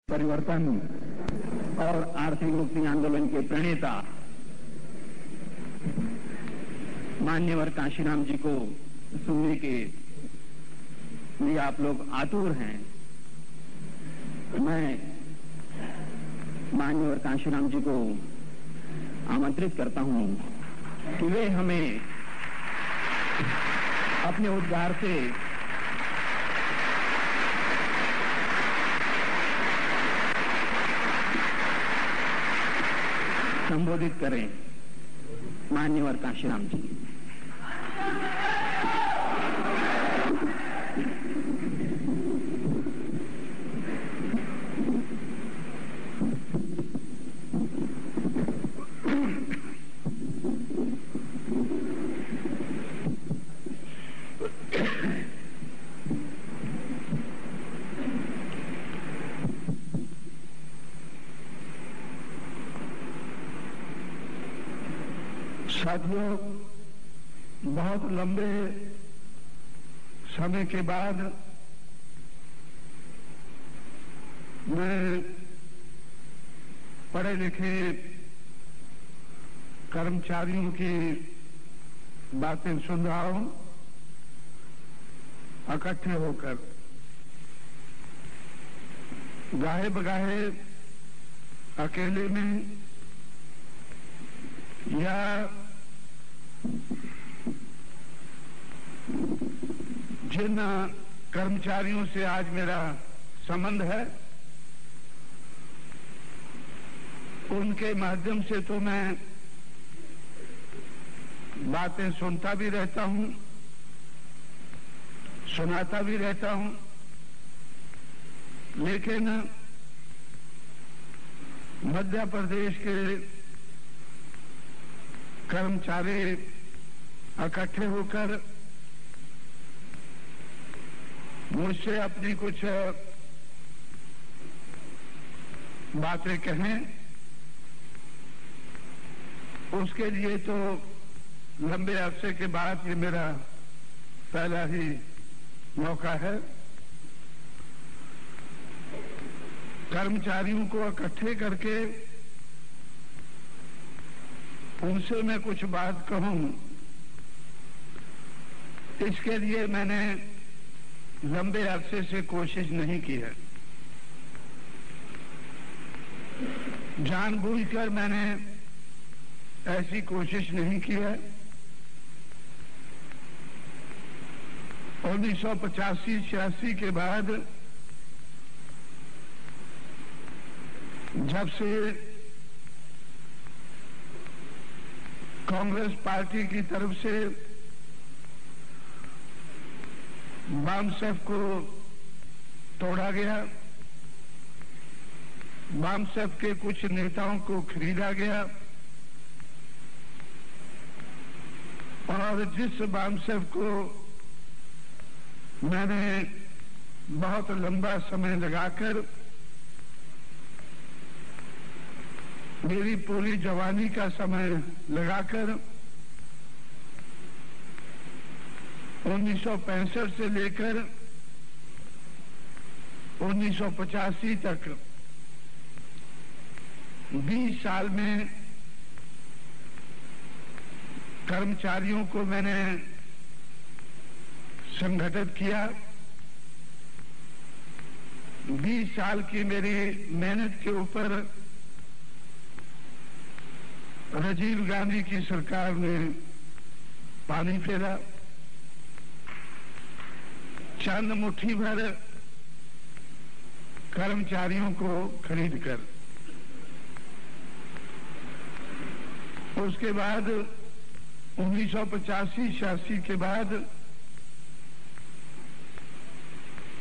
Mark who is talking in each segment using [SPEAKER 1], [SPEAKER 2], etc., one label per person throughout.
[SPEAKER 1] परिवर्तन और आर्थिक मुक्ति आंदोलन के प्रणेता मान्यवर काशीराम जी को सुनने के लिए आप लोग आतुर हैं। मैं मान्यवर काशीराम जी को आमंत्रित करता हूं कि वे हमें अपने उद्गार से संबोधित करें। मान्यवर काशीराम जी। साथियों, बहुत लंबे समय के बाद मैं पढ़े लिखे कर्मचारियों की बातें सुन रहा हूं इकट्ठे होकर। गाहे बगाहे अकेले में या जिन कर्मचारियों से आज मेरा संबंध है उनके माध्यम से तो मैं बातें सुनता भी रहता हूं, सुनाता भी रहता हूं, लेकिन मध्य प्रदेश के कर्मचारी इकट्ठे होकर मुझसे अपनी कुछ बातें कहें, उसके लिए तो लंबे अरसे के बाद ये मेरा पहला ही मौका है। कर्मचारियों को इकट्ठे करके उनसे मैं कुछ बात कहूं, इसके लिए मैंने लंबे अरसे से कोशिश नहीं की है। जानबूझकर मैंने ऐसी कोशिश नहीं की है। 1985-86 के बाद जब से कांग्रेस पार्टी की तरफ से बामसेफ को तोड़ा गया, बामसेफ के कुछ नेताओं को खरीदा गया और जिस बामसेफ को मैंने बहुत लंबा समय लगाकर मेरी पूरी जवानी का समय लगाकर 1965 से लेकर 1985 तक 20 साल में कर्मचारियों को मैंने संगठित किया। 20 साल की मेरी मेहनत के ऊपर राजीव गांधी की सरकार ने पानी फेरा। चंद मुट्ठी भर कर्मचारियों को खरीदकर उसके बाद 1985-86 के बाद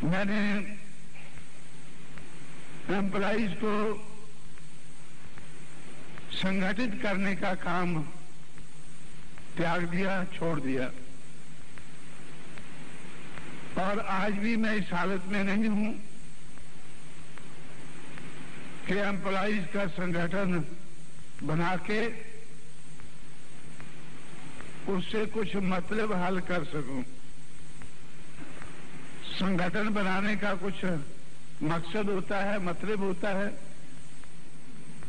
[SPEAKER 1] मैंने एम्प्लॉइज को संगठित करने का काम त्याग दिया, छोड़ दिया और आज भी मैं इस हालत में नहीं हूं कि एम्प्लॉइज का संगठन बना के उससे कुछ मतलब हल कर सकूं। संगठन बनाने का कुछ मकसद होता है, मतलब होता है।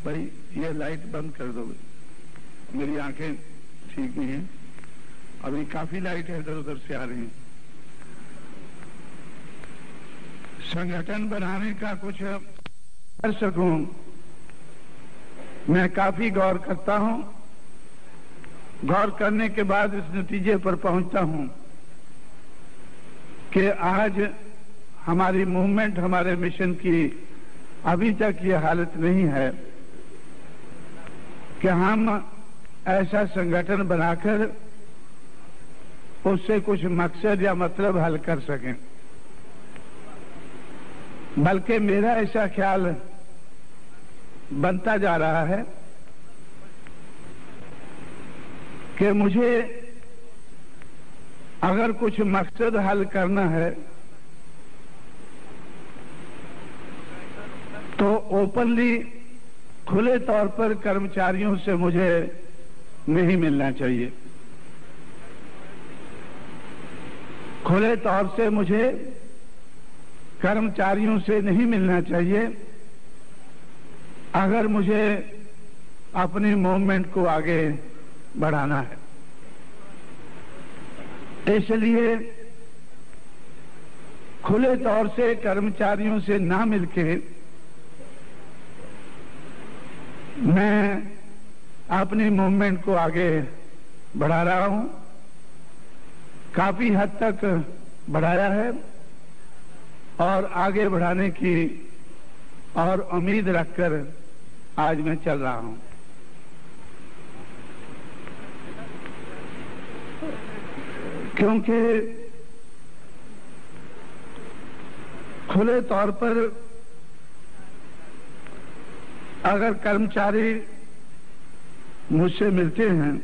[SPEAKER 1] भाई ये लाइट बंद कर दो, मेरी आंखें ठीक नहीं है। अभी काफी लाइट है इधर उधर से आ रही है। संगठन बनाने का कुछ कर सकूं, मैं काफी गौर करता हूं। गौर करने के बाद इस नतीजे पर पहुंचता हूं कि आज हमारी मूवमेंट, हमारे मिशन की अभी तक ये हालत नहीं है कि हम ऐसा संगठन बनाकर उससे कुछ मकसद या मतलब हल कर सकें। बल्कि मेरा ऐसा ख्याल बनता जा रहा है कि मुझे अगर कुछ मकसद हल करना है तो ओपनली, खुले तौर पर कर्मचारियों से मुझे नहीं मिलना चाहिए। खुले तौर से मुझे कर्मचारियों से नहीं मिलना चाहिए अगर मुझे अपनी मूवमेंट को आगे बढ़ाना है। इसलिए खुले तौर से कर्मचारियों से ना मिलके मैं अपनी मूवमेंट को आगे बढ़ा रहा हूं। काफी हद तक बढ़ाया है और आगे बढ़ाने की और उम्मीद रखकर आज मैं चल रहा हूं। क्योंकि खुले तौर पर अगर कर्मचारी मुझसे मिलते हैं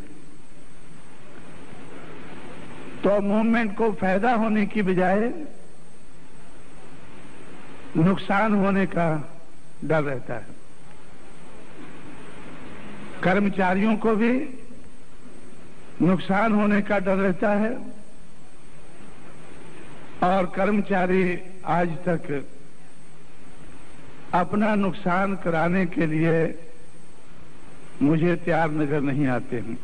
[SPEAKER 1] तो मूवमेंट को फायदा होने की बजाय नुकसान होने का डर रहता है। कर्मचारियों को भी नुकसान होने का डर रहता है और कर्मचारी आज तक अपना नुकसान कराने के लिए मुझे तैयार नजर नहीं आते हैं।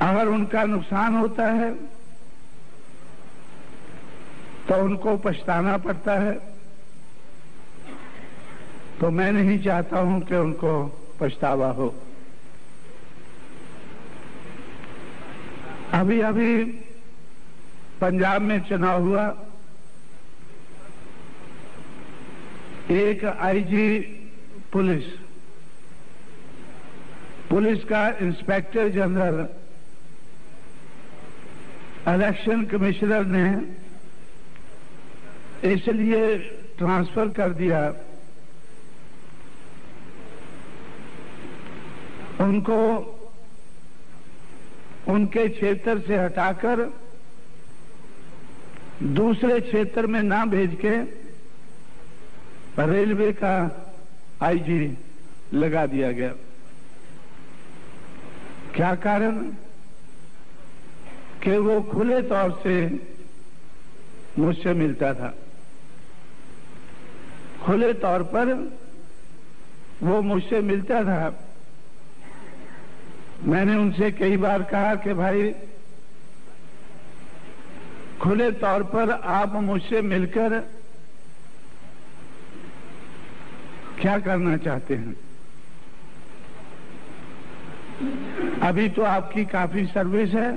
[SPEAKER 1] अगर उनका नुकसान होता है तो उनको पछताना पड़ता है, तो मैं नहीं चाहता हूं कि उनको पछतावा हो। अभी अभी पंजाब में चुनाव हुआ, एक आईजी पुलिस का इंस्पेक्टर जनरल इलेक्शन कमिश्नर ने इसलिए ट्रांसफर कर दिया, उनको उनके क्षेत्र से हटाकर दूसरे क्षेत्र में ना भेज के रेलवे का आईजी लगा दिया गया। क्या कारण? कि वो खुले तौर से मुझसे मिलता था, खुले तौर पर वो मुझसे मिलता था। मैंने उनसे कई बार कहा कि भाई खुले तौर पर आप मुझसे मिलकर क्या करना चाहते हैं? अभी तो आपकी काफी सर्विस है,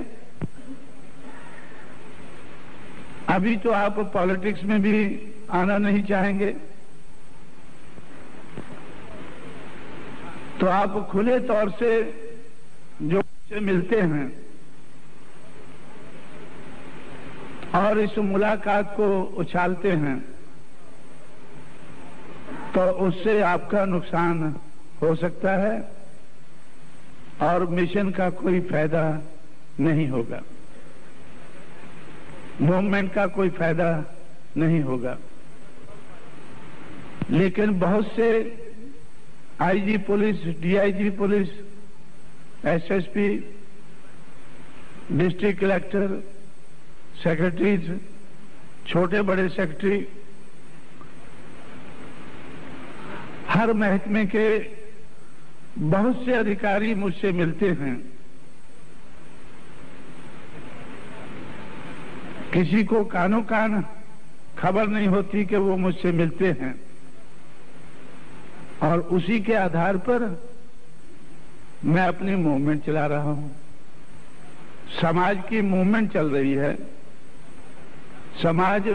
[SPEAKER 1] अभी तो आप पॉलिटिक्स में भी आना नहीं चाहेंगे, तो आप खुले तौर से जो मुझसे मिलते हैं और इस मुलाकात को उछालते हैं तो उससे आपका नुकसान हो सकता है और मिशन का कोई फायदा नहीं होगा, मूवमेंट का कोई फायदा नहीं होगा। लेकिन बहुत से IG police, DIG police, SSP, district collector, secretaries छोटे बड़े सेक्रेटरी, हर महकमे के बहुत से अधिकारी मुझसे मिलते हैं। किसी को कानो कान खबर नहीं होती कि वो मुझसे मिलते हैं, और उसी के आधार पर मैं अपनी मूवमेंट चला रहा हूं। समाज की मूवमेंट चल रही है, समाज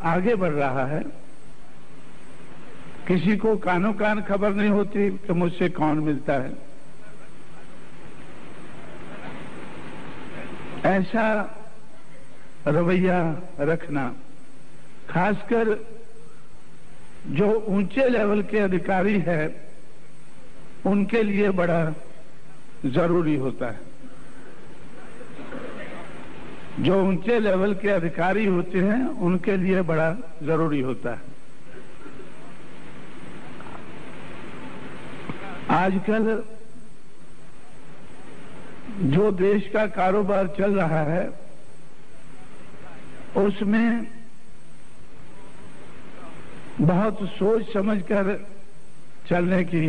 [SPEAKER 1] आगे बढ़ रहा है। किसी को कानो कान खबर नहीं होती कि मुझसे कौन मिलता है। ऐसा रवैया रखना, खासकर जो ऊंचे लेवल के अधिकारी है उनके लिए बड़ा जरूरी होता है। जो ऊंचे लेवल के अधिकारी होते हैं उनके लिए बड़ा जरूरी होता है। आजकल जो देश का कारोबार चल रहा है उसमें बहुत सोच समझकर चलने की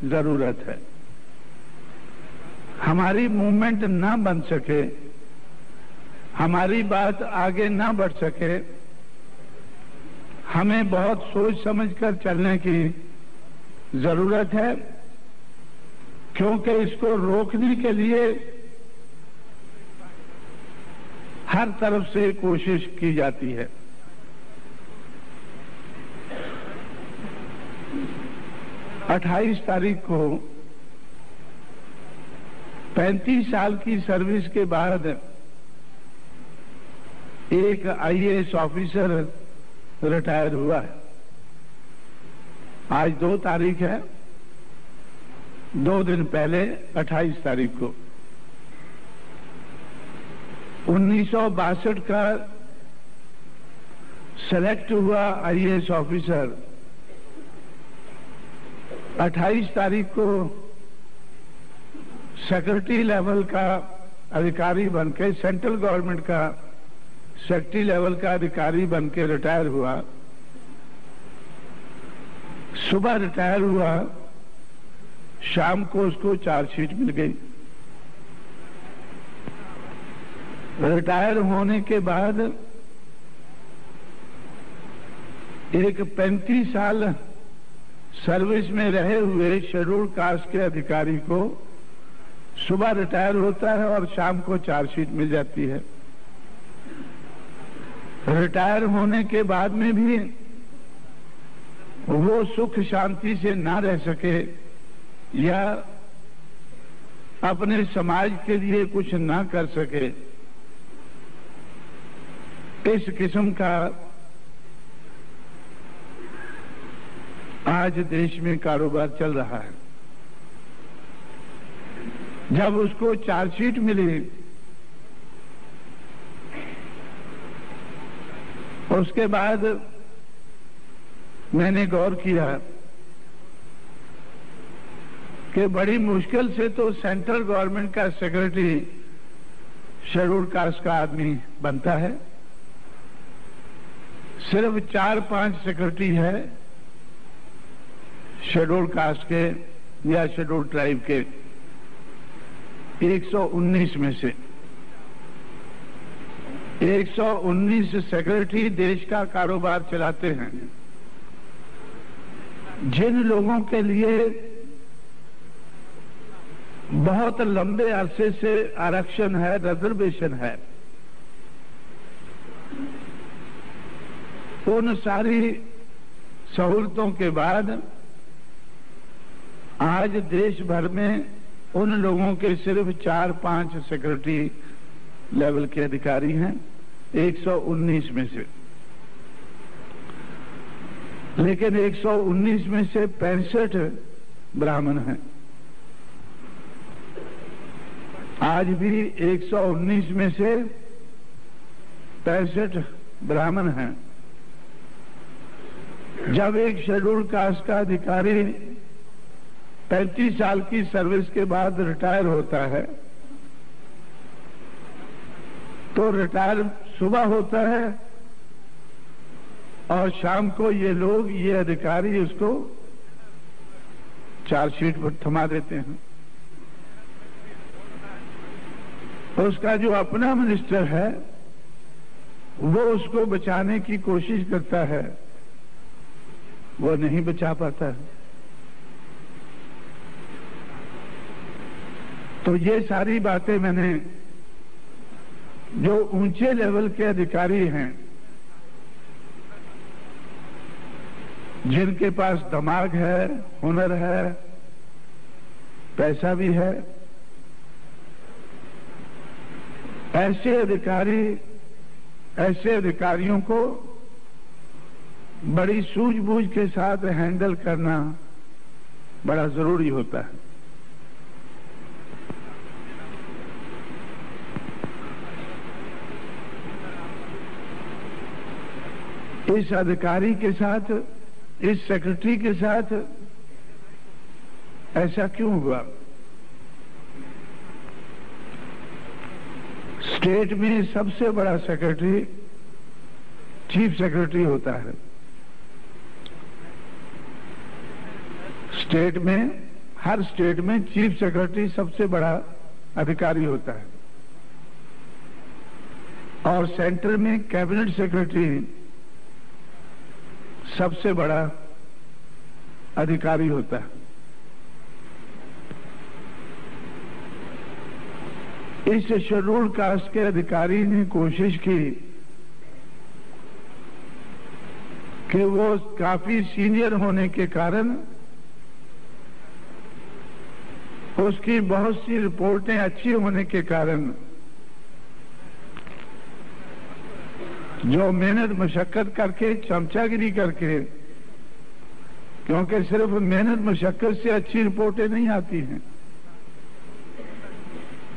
[SPEAKER 1] जरूरत है। हमारी मूवमेंट ना बन सके, हमारी बात आगे ना बढ़ सके, हमें बहुत सोच समझकर चलने की जरूरत है, क्योंकि इसको रोकने के लिए हर तरफ से कोशिश की जाती है। अट्ठाईस तारीख को 35 साल की सर्विस के बाद एक आईएएस ऑफिसर रिटायर हुआ है। आज 2 तारीख है, 2 दिन पहले 28 तारीख को 1962 का सेलेक्ट हुआ आईएएस ऑफिसर 28 तारीख को सेक्रेटरी लेवल का अधिकारी बनके, सेंट्रल गवर्नमेंट का सेक्रेटरी लेवल का अधिकारी बनके रिटायर हुआ। सुबह रिटायर हुआ, शाम को उसको चार्जशीट मिल गई। रिटायर होने के बाद एक 35 साल सर्विस में रहे हुए शेड्यूल कास्ट के अधिकारी को सुबह रिटायर होता है और शाम को चार्जशीट मिल जाती है। रिटायर होने के बाद में भी वो सुख शांति से ना रह सके या अपने समाज के लिए कुछ ना कर सके, इस किस्म का आज देश में कारोबार चल रहा है। जब उसको चार्जशीट मिली, उसके बाद मैंने गौर किया कि बड़ी मुश्किल से तो सेंट्रल गवर्नमेंट का सेक्रेटरी शेड्यूल कास्ट का आदमी बनता है। सिर्फ 4-5 सेक्रेटरी है शेड्यूल कास्ट के या शेड्यूल ट्राइब के 119 में से। 119 सेक्रेटरी देश का कारोबार चलाते हैं। जिन लोगों के लिए बहुत लंबे अरसे से आरक्षण है, रिजर्वेशन है, उन सारी सहूलतों के बाद आज देश भर में उन लोगों के सिर्फ 4-5 सेक्रेटरी लेवल के अधिकारी हैं 119 में से। लेकिन 119 में से 65 ब्राह्मण हैं। आज भी 119 में से 65 ब्राह्मण हैं। जब एक शेड्यूल कास्ट का अधिकारी 35 साल की सर्विस के बाद रिटायर होता है तो रिटायर सुबह होता है और शाम को ये लोग, ये अधिकारी उसको चार्जशीट पर थमा देते हैं। उसका जो अपना मिनिस्टर है वो उसको बचाने की कोशिश करता है, वो नहीं बचा पाता है। तो ये सारी बातें मैंने, जो ऊंचे लेवल के अधिकारी हैं, जिनके पास दिमाग है, हुनर है, पैसा भी है, ऐसे अधिकारियों को बड़ी सूझबूझ के साथ हैंडल करना बड़ा जरूरी होता है। इस अधिकारी के साथ, इस सेक्रेटरी के साथ ऐसा क्यों हुआ? स्टेट में सबसे बड़ा सेक्रेटरी चीफ सेक्रेटरी होता है। स्टेट में, हर स्टेट में चीफ सेक्रेटरी सबसे बड़ा अधिकारी होता है, और सेंटर में कैबिनेट सेक्रेटरी सबसे बड़ा अधिकारी होता है। इस शेड्यूल कास्ट के अधिकारी ने कोशिश की कि वो काफी सीनियर होने के कारण उसकी बहुत सी रिपोर्टें अच्छी होने के कारण जो मेहनत मशक्कत करके, चमचागिरी करके, क्योंकि सिर्फ मेहनत मशक्कत से अच्छी रिपोर्टें नहीं आती हैं।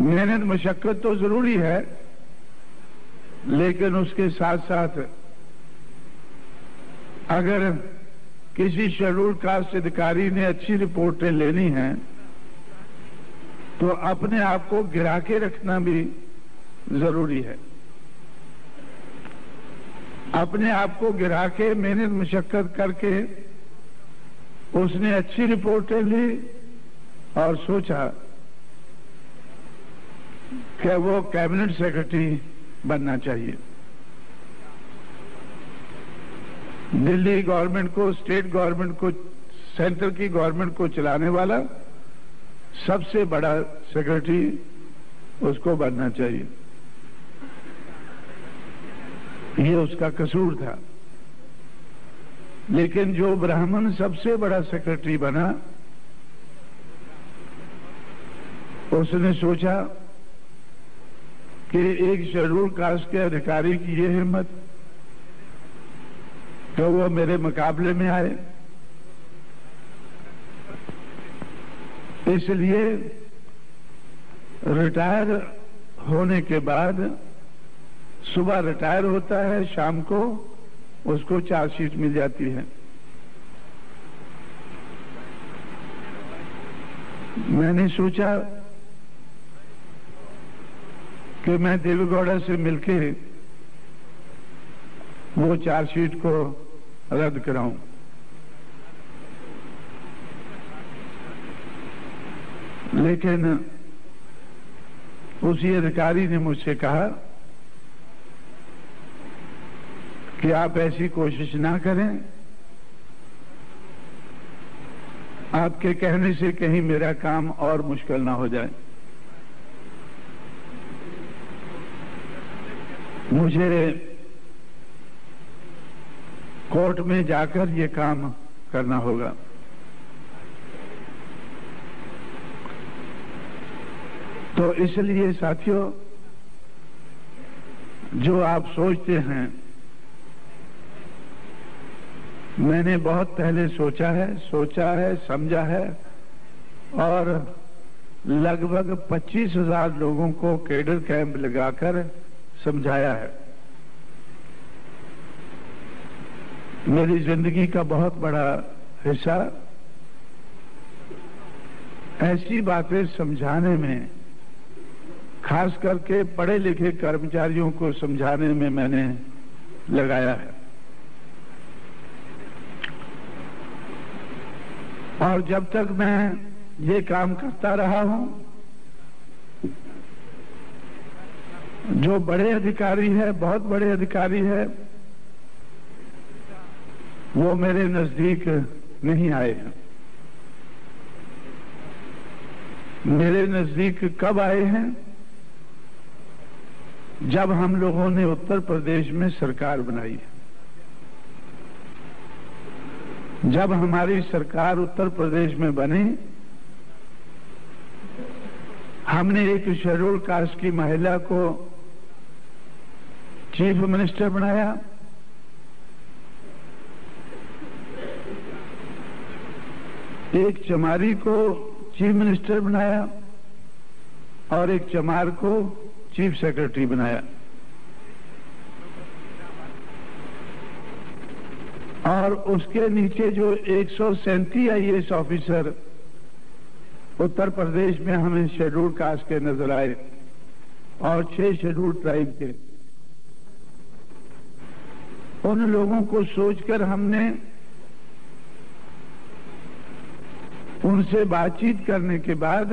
[SPEAKER 1] मेहनत मशक्कत तो जरूरी है, लेकिन उसके साथ साथ अगर किसी शेड्यूल कास्ट अधिकारी ने अच्छी रिपोर्टें लेनी हैं तो अपने आप को गिरा के रखना भी जरूरी है। अपने आप को गिरा के मेहनत मशक्कत करके उसने अच्छी रिपोर्टें ली और सोचा कि वो कैबिनेट सेक्रेटरी बनना चाहिए। दिल्ली गवर्नमेंट को, स्टेट गवर्नमेंट को, सेंटर की गवर्नमेंट को चलाने वाला सबसे बड़ा सेक्रेटरी उसको बनना चाहिए। ये उसका कसूर था। लेकिन जो ब्राह्मण सबसे बड़ा सेक्रेटरी बना, उसने सोचा कि एक शेड्यूल कास्ट के अधिकारी की ये हिम्मत तो वो मेरे मुकाबले में आए, इसलिए रिटायर होने के बाद, सुबह रिटायर होता है, शाम को उसको चार्जशीट मिल जाती है। मैंने सोचा कि मैं देवेगौड़ा से मिलके वो चार्जशीट को रद्द कराऊं। लेकिन उसी अधिकारी ने मुझसे कहा कि आप ऐसी कोशिश ना करें, आपके कहने से कहीं मेरा काम और मुश्किल ना हो जाए। मुझे कोर्ट में जाकर ये काम करना होगा। तो इसलिए साथियों, जो आप सोचते हैं, मैंने बहुत पहले सोचा है, समझा है, और लगभग 25,000 लोगों को कैडर कैंप लगाकर समझाया है। मेरी जिंदगी का बहुत बड़ा हिस्सा ऐसी बातें समझाने में, खास करके पढ़े लिखे कर्मचारियों को समझाने में मैंने लगाया है। और जब तक मैं ये काम करता रहा हूं, जो बड़े अधिकारी है, बहुत बड़े अधिकारी है, वो मेरे नजदीक नहीं आए हैं। मेरे नजदीक कब आए हैं? जब हम लोगों ने उत्तर प्रदेश में सरकार बनाई है। जब हमारी सरकार उत्तर प्रदेश में बनी, हमने एक शेड्यूल कास्ट की महिला को चीफ मिनिस्टर बनाया, एक चमारी को चीफ मिनिस्टर बनाया और एक चमार को चीफ सेक्रेटरी बनाया। और उसके नीचे जो 137 आईएएस ऑफिसर उत्तर प्रदेश में हमें शेड्यूल कास्ट के नजर आए और 6 शेड्यूल ट्राइब के, उन लोगों को सोचकर हमने उनसे बातचीत करने के बाद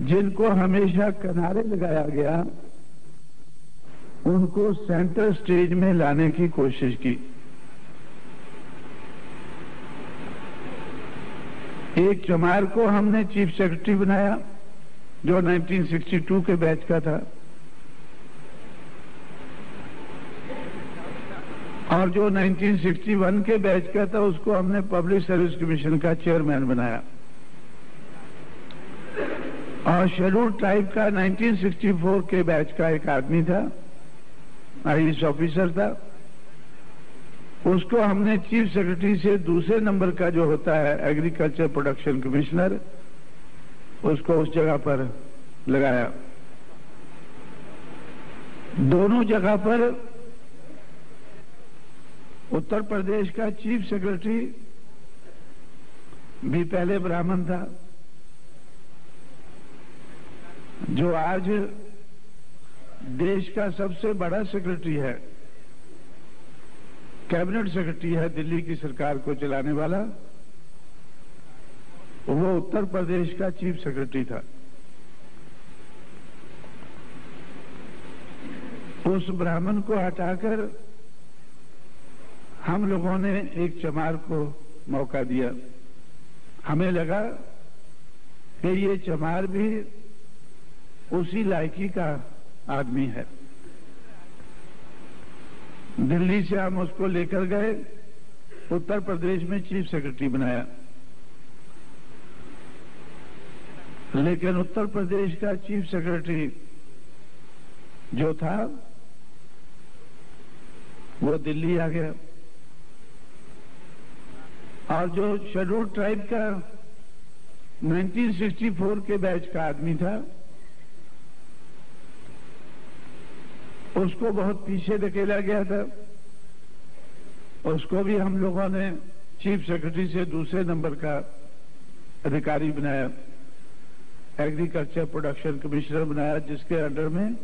[SPEAKER 1] जिनको हमेशा किनारे लगाया गया, उनको सेंटर स्टेज में लाने की कोशिश की। एक चमार को हमने चीफ सेक्रेटरी बनाया जो 1962 के बैच का था, और जो 1961 के बैच का था उसको हमने पब्लिक सर्विस कमीशन का चेयरमैन बनाया। और शेड्यूल ट्राइब का 1964 के बैच का एक आदमी था, आईएएस ऑफिसर था, उसको हमने चीफ सेक्रेटरी से दूसरे नंबर का जो होता है एग्रीकल्चर प्रोडक्शन कमिश्नर, उसको उस जगह पर लगाया। दोनों जगह पर उत्तर प्रदेश का चीफ सेक्रेटरी भी पहले ब्राह्मण था, जो आज देश का सबसे बड़ा सेक्रेटरी है, कैबिनेट सेक्रेटरी है दिल्ली की सरकार को चलाने वाला, वो उत्तर प्रदेश का चीफ सेक्रेटरी था। उस ब्राह्मण को हटाकर हम लोगों ने एक चमार को मौका दिया। हमें लगा कि ये चमार भी उसी लायकी का आदमी है। दिल्ली से हम उसको लेकर गए, उत्तर प्रदेश में चीफ सेक्रेटरी बनाया। लेकिन उत्तर प्रदेश का चीफ सेक्रेटरी जो था वो दिल्ली आ गया, और जो शेड्यूल ट्राइब का 1964 के बैच का आदमी था उसको बहुत पीछे धकेला गया था। उसको भी हम लोगों ने चीफ सेक्रेटरी से दूसरे नंबर का अधिकारी बनाया, एग्रीकल्चर प्रोडक्शन कमिश्नर बनाया, जिसके अंडर में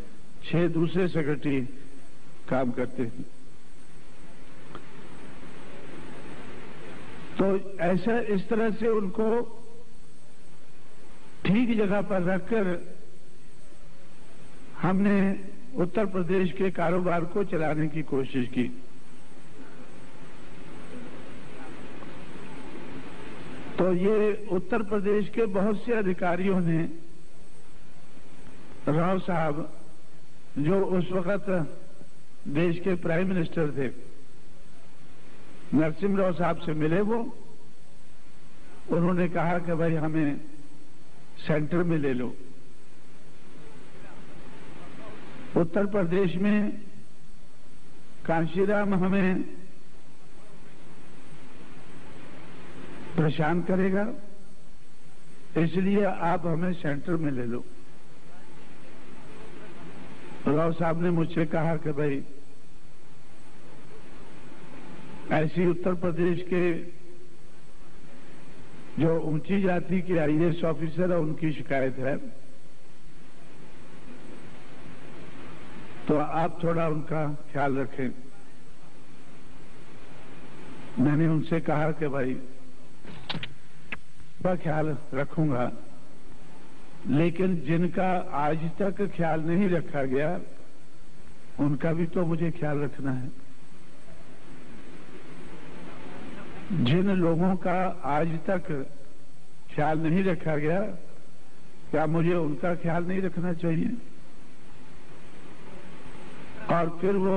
[SPEAKER 1] 6 दूसरे सेक्रेटरी काम करते हैं। तो ऐसा इस तरह से उनको ठीक जगह पर रखकर हमने उत्तर प्रदेश के कारोबार को चलाने की कोशिश की। तो ये उत्तर प्रदेश के बहुत से अधिकारियों ने, राव साहब जो उस वक्त देश के प्राइम मिनिस्टर थे, नरसिम्हा राव साहब से मिले वो, उन्होंने कहा कि भाई हमें सेंटर में ले लो। उत्तर प्रदेश में कांशीराम हमें परेशान करेगा, इसलिए आप हमें सेंटर में ले लो। राव साहब ने मुझसे कहा कि भाई ऐसी उत्तर प्रदेश के जो ऊंची जाति के आईएएस ऑफिसर है उनकी शिकायत है, तो आप थोड़ा उनका ख्याल रखें। मैंने उनसे कहा कि भाई का ख्याल रखूंगा, लेकिन जिनका आज तक ख्याल नहीं रखा गया उनका भी तो मुझे ख्याल रखना है। जिन लोगों का आज तक ख्याल नहीं रखा गया, क्या मुझे उनका ख्याल नहीं रखना चाहिए? और फिर वो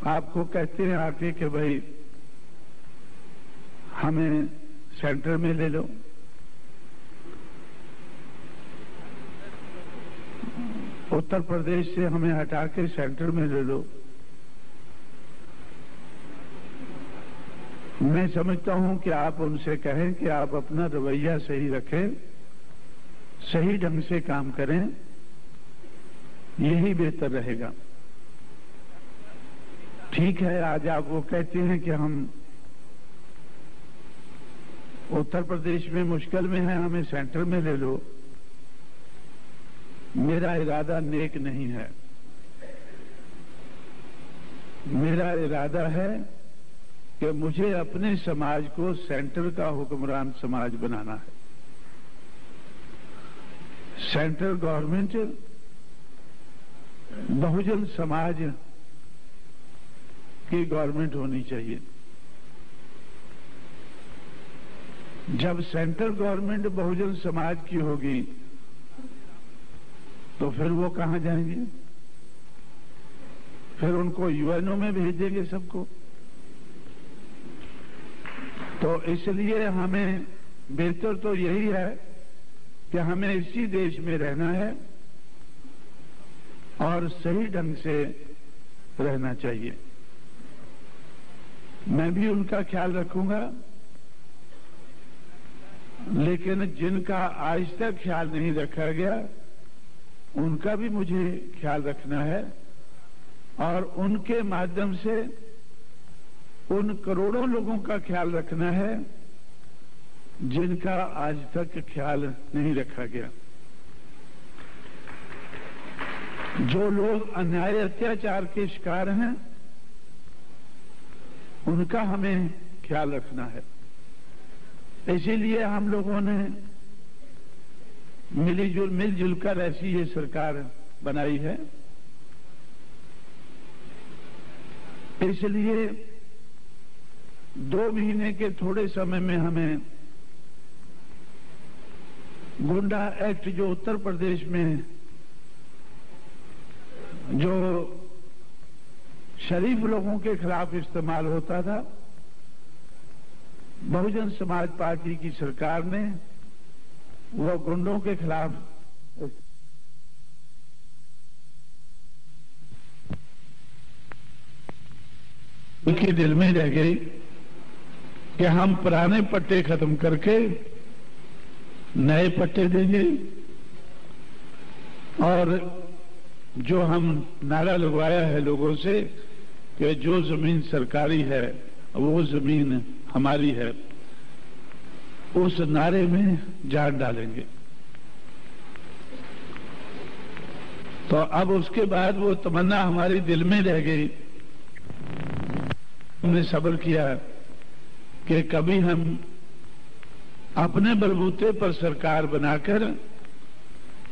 [SPEAKER 1] आपको कहते हैं आके कि भाई हमें सेंटर में ले लो। उत्तर प्रदेश से हमें हटा के सेंटर में ले लो। मैं समझता हूं कि आप उनसे कहें कि आप अपना रवैया सही रखें, सही ढंग से काम करें, यही बेहतर रहेगा। ठीक है, आज आप वो कहते हैं कि हम उत्तर प्रदेश में मुश्किल में हैं, हमें सेंटर में ले लो। मेरा इरादा नेक नहीं है। मेरा इरादा है कि मुझे अपने समाज को सेंटर का हुक्मरान समाज बनाना है। सेंट्रल गवर्नमेंट बहुजन समाज की गवर्नमेंट होनी चाहिए। जब सेंट्रल गवर्नमेंट बहुजन समाज की होगी तो फिर वो कहां जाएंगे? फिर उनको यूएनओ में भेज देंगे सबको। तो इसलिए हमें बेहतर तो यही है कि हमें इसी देश में रहना है और सही ढंग से रहना चाहिए। मैं भी उनका ख्याल रखूंगा, लेकिन जिनका आज तक ख्याल नहीं रखा गया उनका भी मुझे ख्याल रखना है और उनके माध्यम से उन करोड़ों लोगों का ख्याल रखना है जिनका आज तक ख्याल नहीं रखा गया। जो लोग अन्याय अत्याचार के शिकार हैं उनका हमें ख्याल रखना है। इसीलिए हम लोगों ने मिलजुल कर ऐसी ये सरकार बनाई है। इसलिए 2 महीने के थोड़े समय में हमें गुंडा एक्ट जो उत्तर प्रदेश में जो शरीफ लोगों के खिलाफ इस्तेमाल होता था, बहुजन समाज पार्टी की सरकार ने वो गुंडों के खिलाफ उनके दिल में रह गई कि हम पुराने पट्टे खत्म करके नए पट्टे देंगे और जो हम नारा लगवाया है लोगों से कि जो जमीन सरकारी है वो जमीन हमारी है, उस नारे में जान डालेंगे। तो अब उसके बाद वो तमन्ना हमारे दिल में रह गई। हमने सब्र किया कि कभी हम अपने बलबूते पर सरकार बनाकर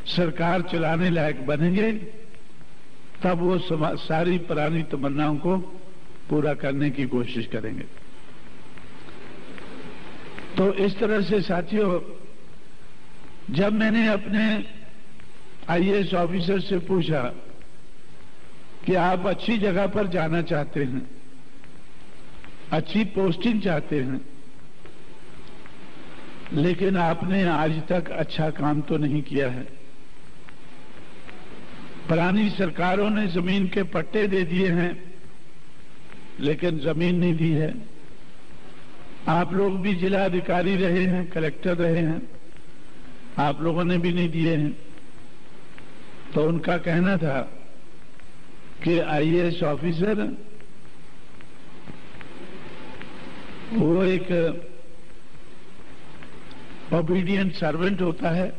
[SPEAKER 1] सरकार चलाने लायक बनेंगे, तब वो सारी पुरानी तमन्नाओं को पूरा करने की कोशिश करेंगे। तो इस तरह से साथियों, जब मैंने अपने आईएएस ऑफिसर से पूछा कि आप अच्छी जगह पर जाना चाहते हैं, अच्छी पोस्टिंग चाहते हैं, लेकिन आपने आज तक अच्छा काम तो नहीं किया है। पुरानी सरकारों ने जमीन के पट्टे दे दिए हैं लेकिन जमीन नहीं दी है। आप लोग भी जिला अधिकारी रहे हैं, कलेक्टर रहे हैं, आप लोगों ने भी नहीं दिए हैं। तो उनका कहना था कि आईएएस ऑफिसर वो एक ओबीडिएंट सर्वेंट होता है,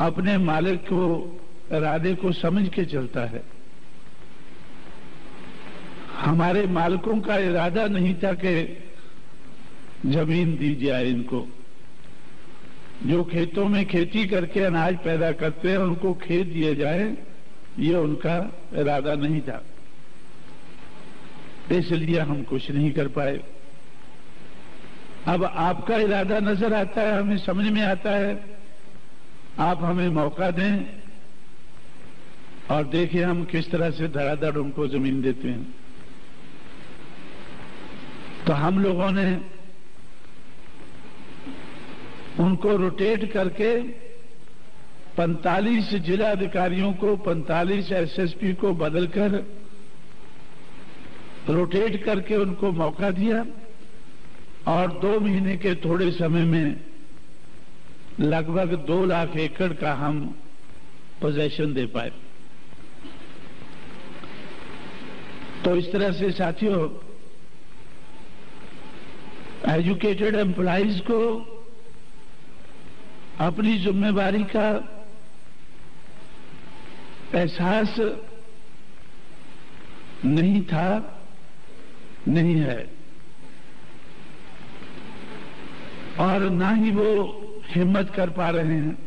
[SPEAKER 1] अपने मालिक को इरादे को समझ के चलता है। हमारे मालिकों का इरादा नहीं था कि जमीन दी जाए इनको। जो खेतों में खेती करके अनाज पैदा करते हैं उनको खेत दिए जाए, ये उनका इरादा नहीं था, इसलिए हम कुछ नहीं कर पाए। अब आपका इरादा नजर आता है, हमें समझ में आता है, आप हमें मौका दें और देखिए हम किस तरह से धड़ाधड़ उनको जमीन देते हैं। तो हम लोगों ने उनको रोटेट करके 45 जिला अधिकारियों को, 45 एसएसपी को बदलकर रोटेट करके उनको मौका दिया और 2 महीने के थोड़े समय में लगभग 2 लाख एकड़ का हम पोजेशन दे पाए। तो इस तरह से साथियों, एजुकेटेड एम्प्लॉइज को अपनी जिम्मेवारी का एहसास नहीं था, नहीं है, और ना ही वो हिम्मत कर पा रहे हैं।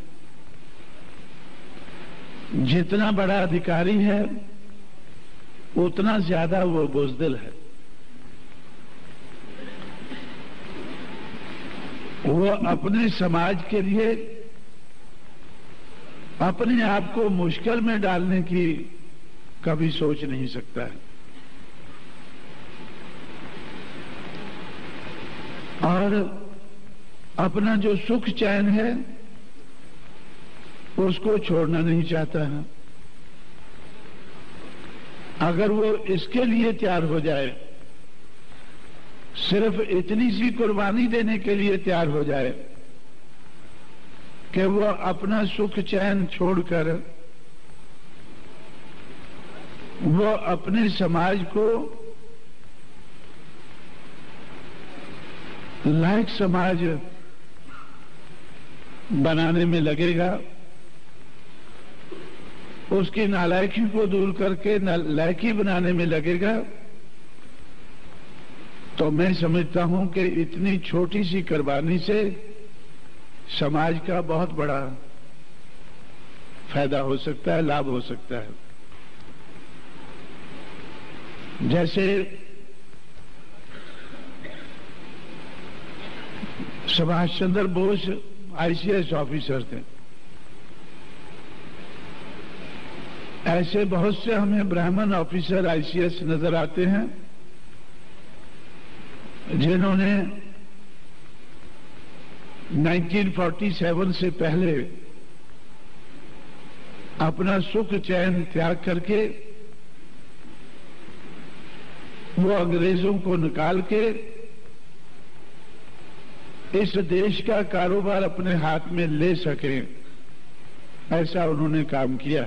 [SPEAKER 1] जितना बड़ा अधिकारी है उतना ज्यादा वो बुज़दिल है। वो अपने समाज के लिए अपने आप को मुश्किल में डालने की कभी सोच नहीं सकता है, और अपना जो सुख चैन है उसको छोड़ना नहीं चाहता है। अगर वो इसके लिए तैयार हो जाए, सिर्फ इतनी सी कुर्बानी देने के लिए तैयार हो जाए कि वो अपना सुख चैन छोड़कर वो अपने समाज को लायक समाज बनाने में लगेगा, उसकी नालायकी को दूर करके लायकी बनाने में लगेगा, तो मैं समझता हूं कि इतनी छोटी सी कुर्बानी से समाज का बहुत बड़ा फायदा हो सकता है, लाभ हो सकता है। जैसे सुभाष चंद्र बोस आईसीएस ऑफिसर थे, ऐसे बहुत से हमें ब्राह्मण ऑफिसर आईसीएस नजर आते हैं जिन्होंने 1947 से पहले अपना सुख चैन त्याग करके वो अंग्रेजों को निकाल के इस देश का कारोबार अपने हाथ में ले सके, ऐसा उन्होंने काम किया।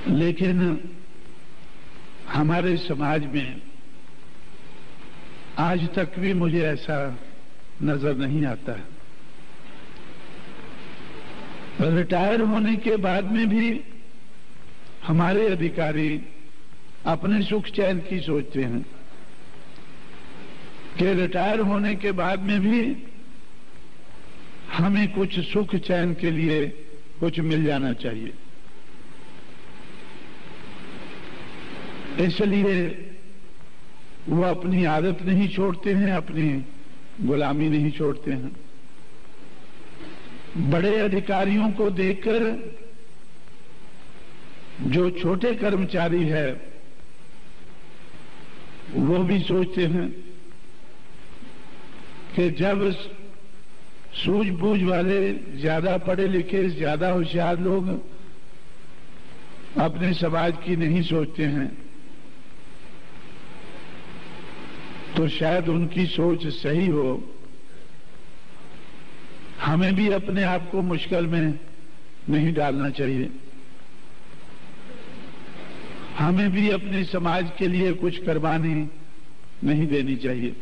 [SPEAKER 1] लेकिन हमारे समाज में आज तक भी मुझे ऐसा नजर नहीं आता है। रिटायर होने के बाद में भी हमारे अधिकारी अपने सुख चैन की सोचते हैं कि रिटायर होने के बाद में भी हमें कुछ सुख चैन के लिए कुछ मिल जाना चाहिए। इसलिए वो अपनी आदत नहीं छोड़ते हैं, अपनी गुलामी नहीं छोड़ते हैं। बड़े अधिकारियों को देखकर जो छोटे कर्मचारी है वो भी सोचते हैं कि जब सूझबूझ वाले, ज्यादा पढ़े लिखे, ज्यादा होशियार लोग अपने समाज की नहीं सोचते हैं तो शायद उनकी सोच सही हो। हमें भी अपने आप को मुश्किल में नहीं डालना चाहिए, हमें भी अपने समाज के लिए कुछ कुर्बानी नहीं देनी चाहिए।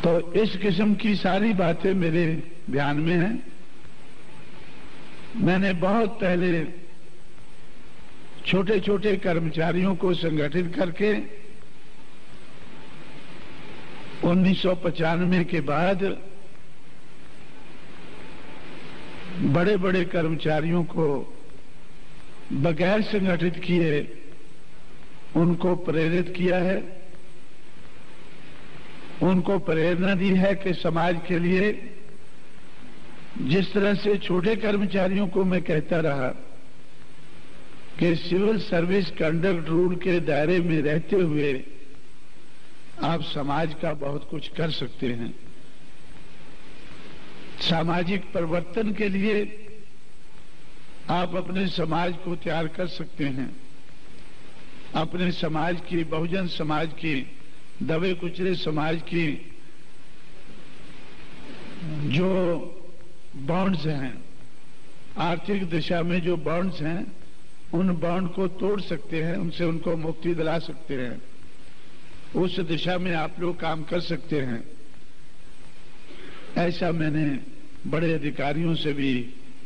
[SPEAKER 1] तो इस किस्म की सारी बातें मेरे ध्यान में हैं। मैंने बहुत पहले छोटे छोटे कर्मचारियों को संगठित करके 1995 के बाद बड़े बड़े कर्मचारियों को बगैर संगठित किए उनको प्रेरित किया है, उनको प्रेरणा दी है कि समाज के लिए जिस तरह से छोटे कर्मचारियों को मैं कहता रहा कि सिविल सर्विस कंडक्ट रूल के दायरे में रहते हुए आप समाज का बहुत कुछ कर सकते हैं। सामाजिक परिवर्तन के लिए आप अपने समाज को तैयार कर सकते हैं। अपने समाज की, बहुजन समाज की, दबे कुचले समाज की जो बॉन्ड्स हैं, आर्थिक दिशा में जो बॉन्ड्स हैं, उन बॉन्ड को तोड़ सकते हैं, उनसे उनको मुक्ति दिला सकते हैं। उस दिशा में आप लोग काम कर सकते हैं। ऐसा मैंने बड़े अधिकारियों से भी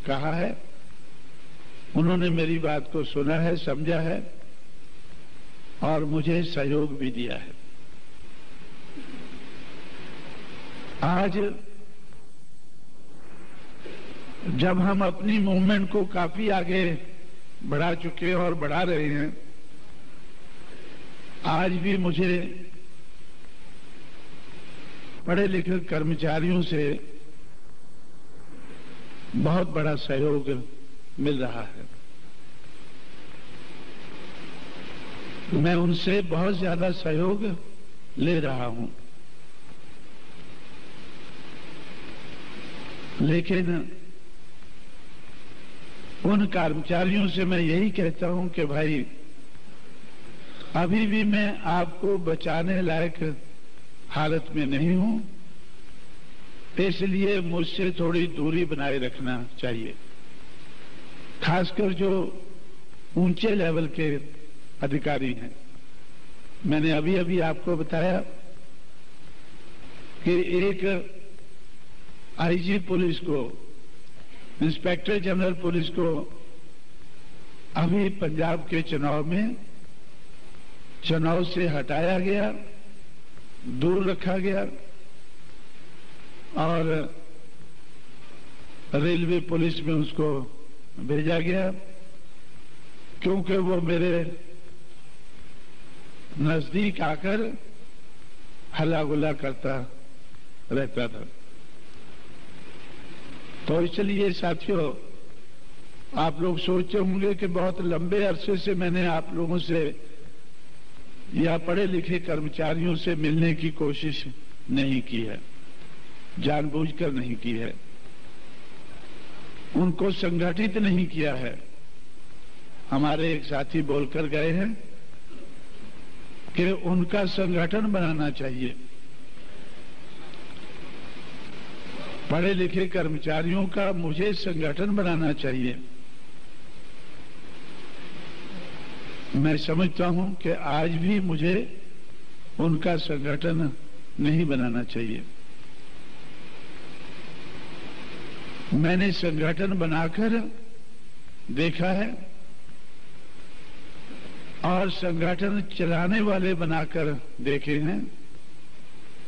[SPEAKER 1] कहा है। उन्होंने मेरी बात को सुना है, समझा है और मुझे सहयोग भी दिया है। आज जब हम अपनी मूवमेंट को काफी आगे बढ़ा चुके हैं और बढ़ा रहे हैं, आज भी मुझे पढ़े लिखे कर्मचारियों से बहुत बड़ा सहयोग मिल रहा है। मैं उनसे बहुत ज्यादा सहयोग ले रहा हूं, लेकिन उन कर्मचारियों से मैं यही कहता हूं कि भाई अभी भी मैं आपको बचाने लायक हालत में नहीं हूं, इसलिए मुझसे थोड़ी दूरी बनाए रखना चाहिए। खासकर जो ऊंचे लेवल के अधिकारी हैं। मैंने अभी अभी आपको बताया कि एक आईजी पुलिस को, इंस्पेक्टर जनरल पुलिस को अभी पंजाब के चुनाव से हटाया गया, दूर रखा गया और रेलवे पुलिस में उसको भेजा गया, क्योंकि वो मेरे नजदीक आकर हल्ला गुल्ला करता रहता था। तो इसलिए साथियों, आप लोग सोचते होंगे कि बहुत लंबे अरसे से मैंने आप लोगों से या पढ़े लिखे कर्मचारियों से मिलने की कोशिश नहीं की है, जानबूझकर नहीं की है, उनको संगठित नहीं किया है। हमारे एक साथी बोलकर गए हैं कि उनका संगठन बनाना चाहिए। पढ़े लिखे कर्मचारियों का मुझे संगठन बनाना चाहिए। मैं समझता हूं कि आज भी मुझे उनका संगठन नहीं बनाना चाहिए। मैंने संगठन बनाकर देखा है और संगठन चलाने वाले बनाकर देखे हैं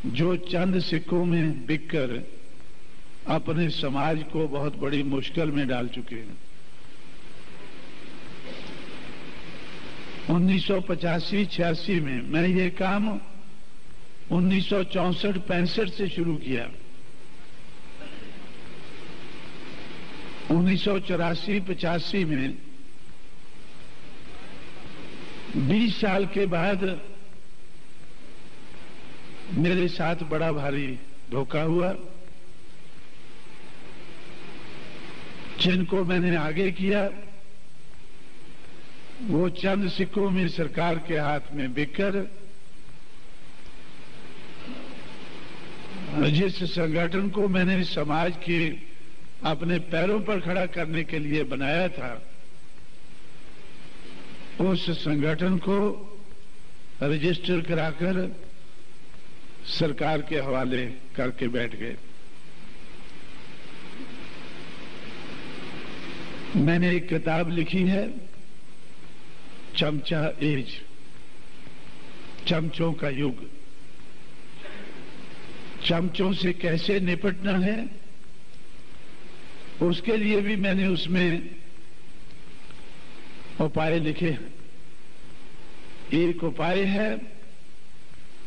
[SPEAKER 1] जो चंद सिक्कों में बिककर अपने समाज को बहुत बड़ी मुश्किल में डाल चुके हैं। 1985-86 में मैं ये काम 1964-65 से शुरू किया। 1984-85 में 20 साल के बाद मेरे साथ बड़ा भारी धोखा हुआ, जिनको मैंने आगे किया वो चंद सिक्कों में सरकार के हाथ में बिककर जिस संगठन को मैंने समाज के अपने पैरों पर खड़ा करने के लिए बनाया था, उस संगठन को रजिस्टर कराकर सरकार के हवाले करके बैठ गए। मैंने एक किताब लिखी है चमचा एज, चमचों का युग। चमचों से कैसे निपटना है, उसके लिए भी मैंने उसमें उपाय लिखे हैं। एक उपाय है,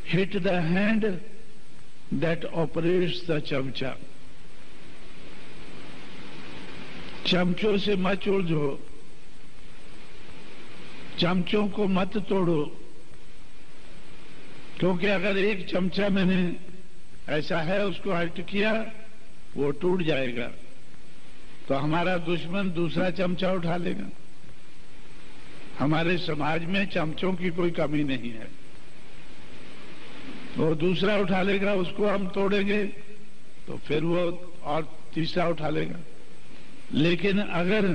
[SPEAKER 1] hit the hand that operates the चमचा। चमचों से मत उलझो, चमचों को मत तोड़ो, क्योंकि अगर एक चमचा मैंने ऐसा है उसको हट किया, वो टूट जाएगा, तो हमारा दुश्मन दूसरा चमचा उठा लेगा। हमारे समाज में चमचों की कोई कमी नहीं है, वो दूसरा उठा लेगा, उसको हम तोड़ेंगे तो फिर वो और तीसरा उठा लेगा। लेकिन अगर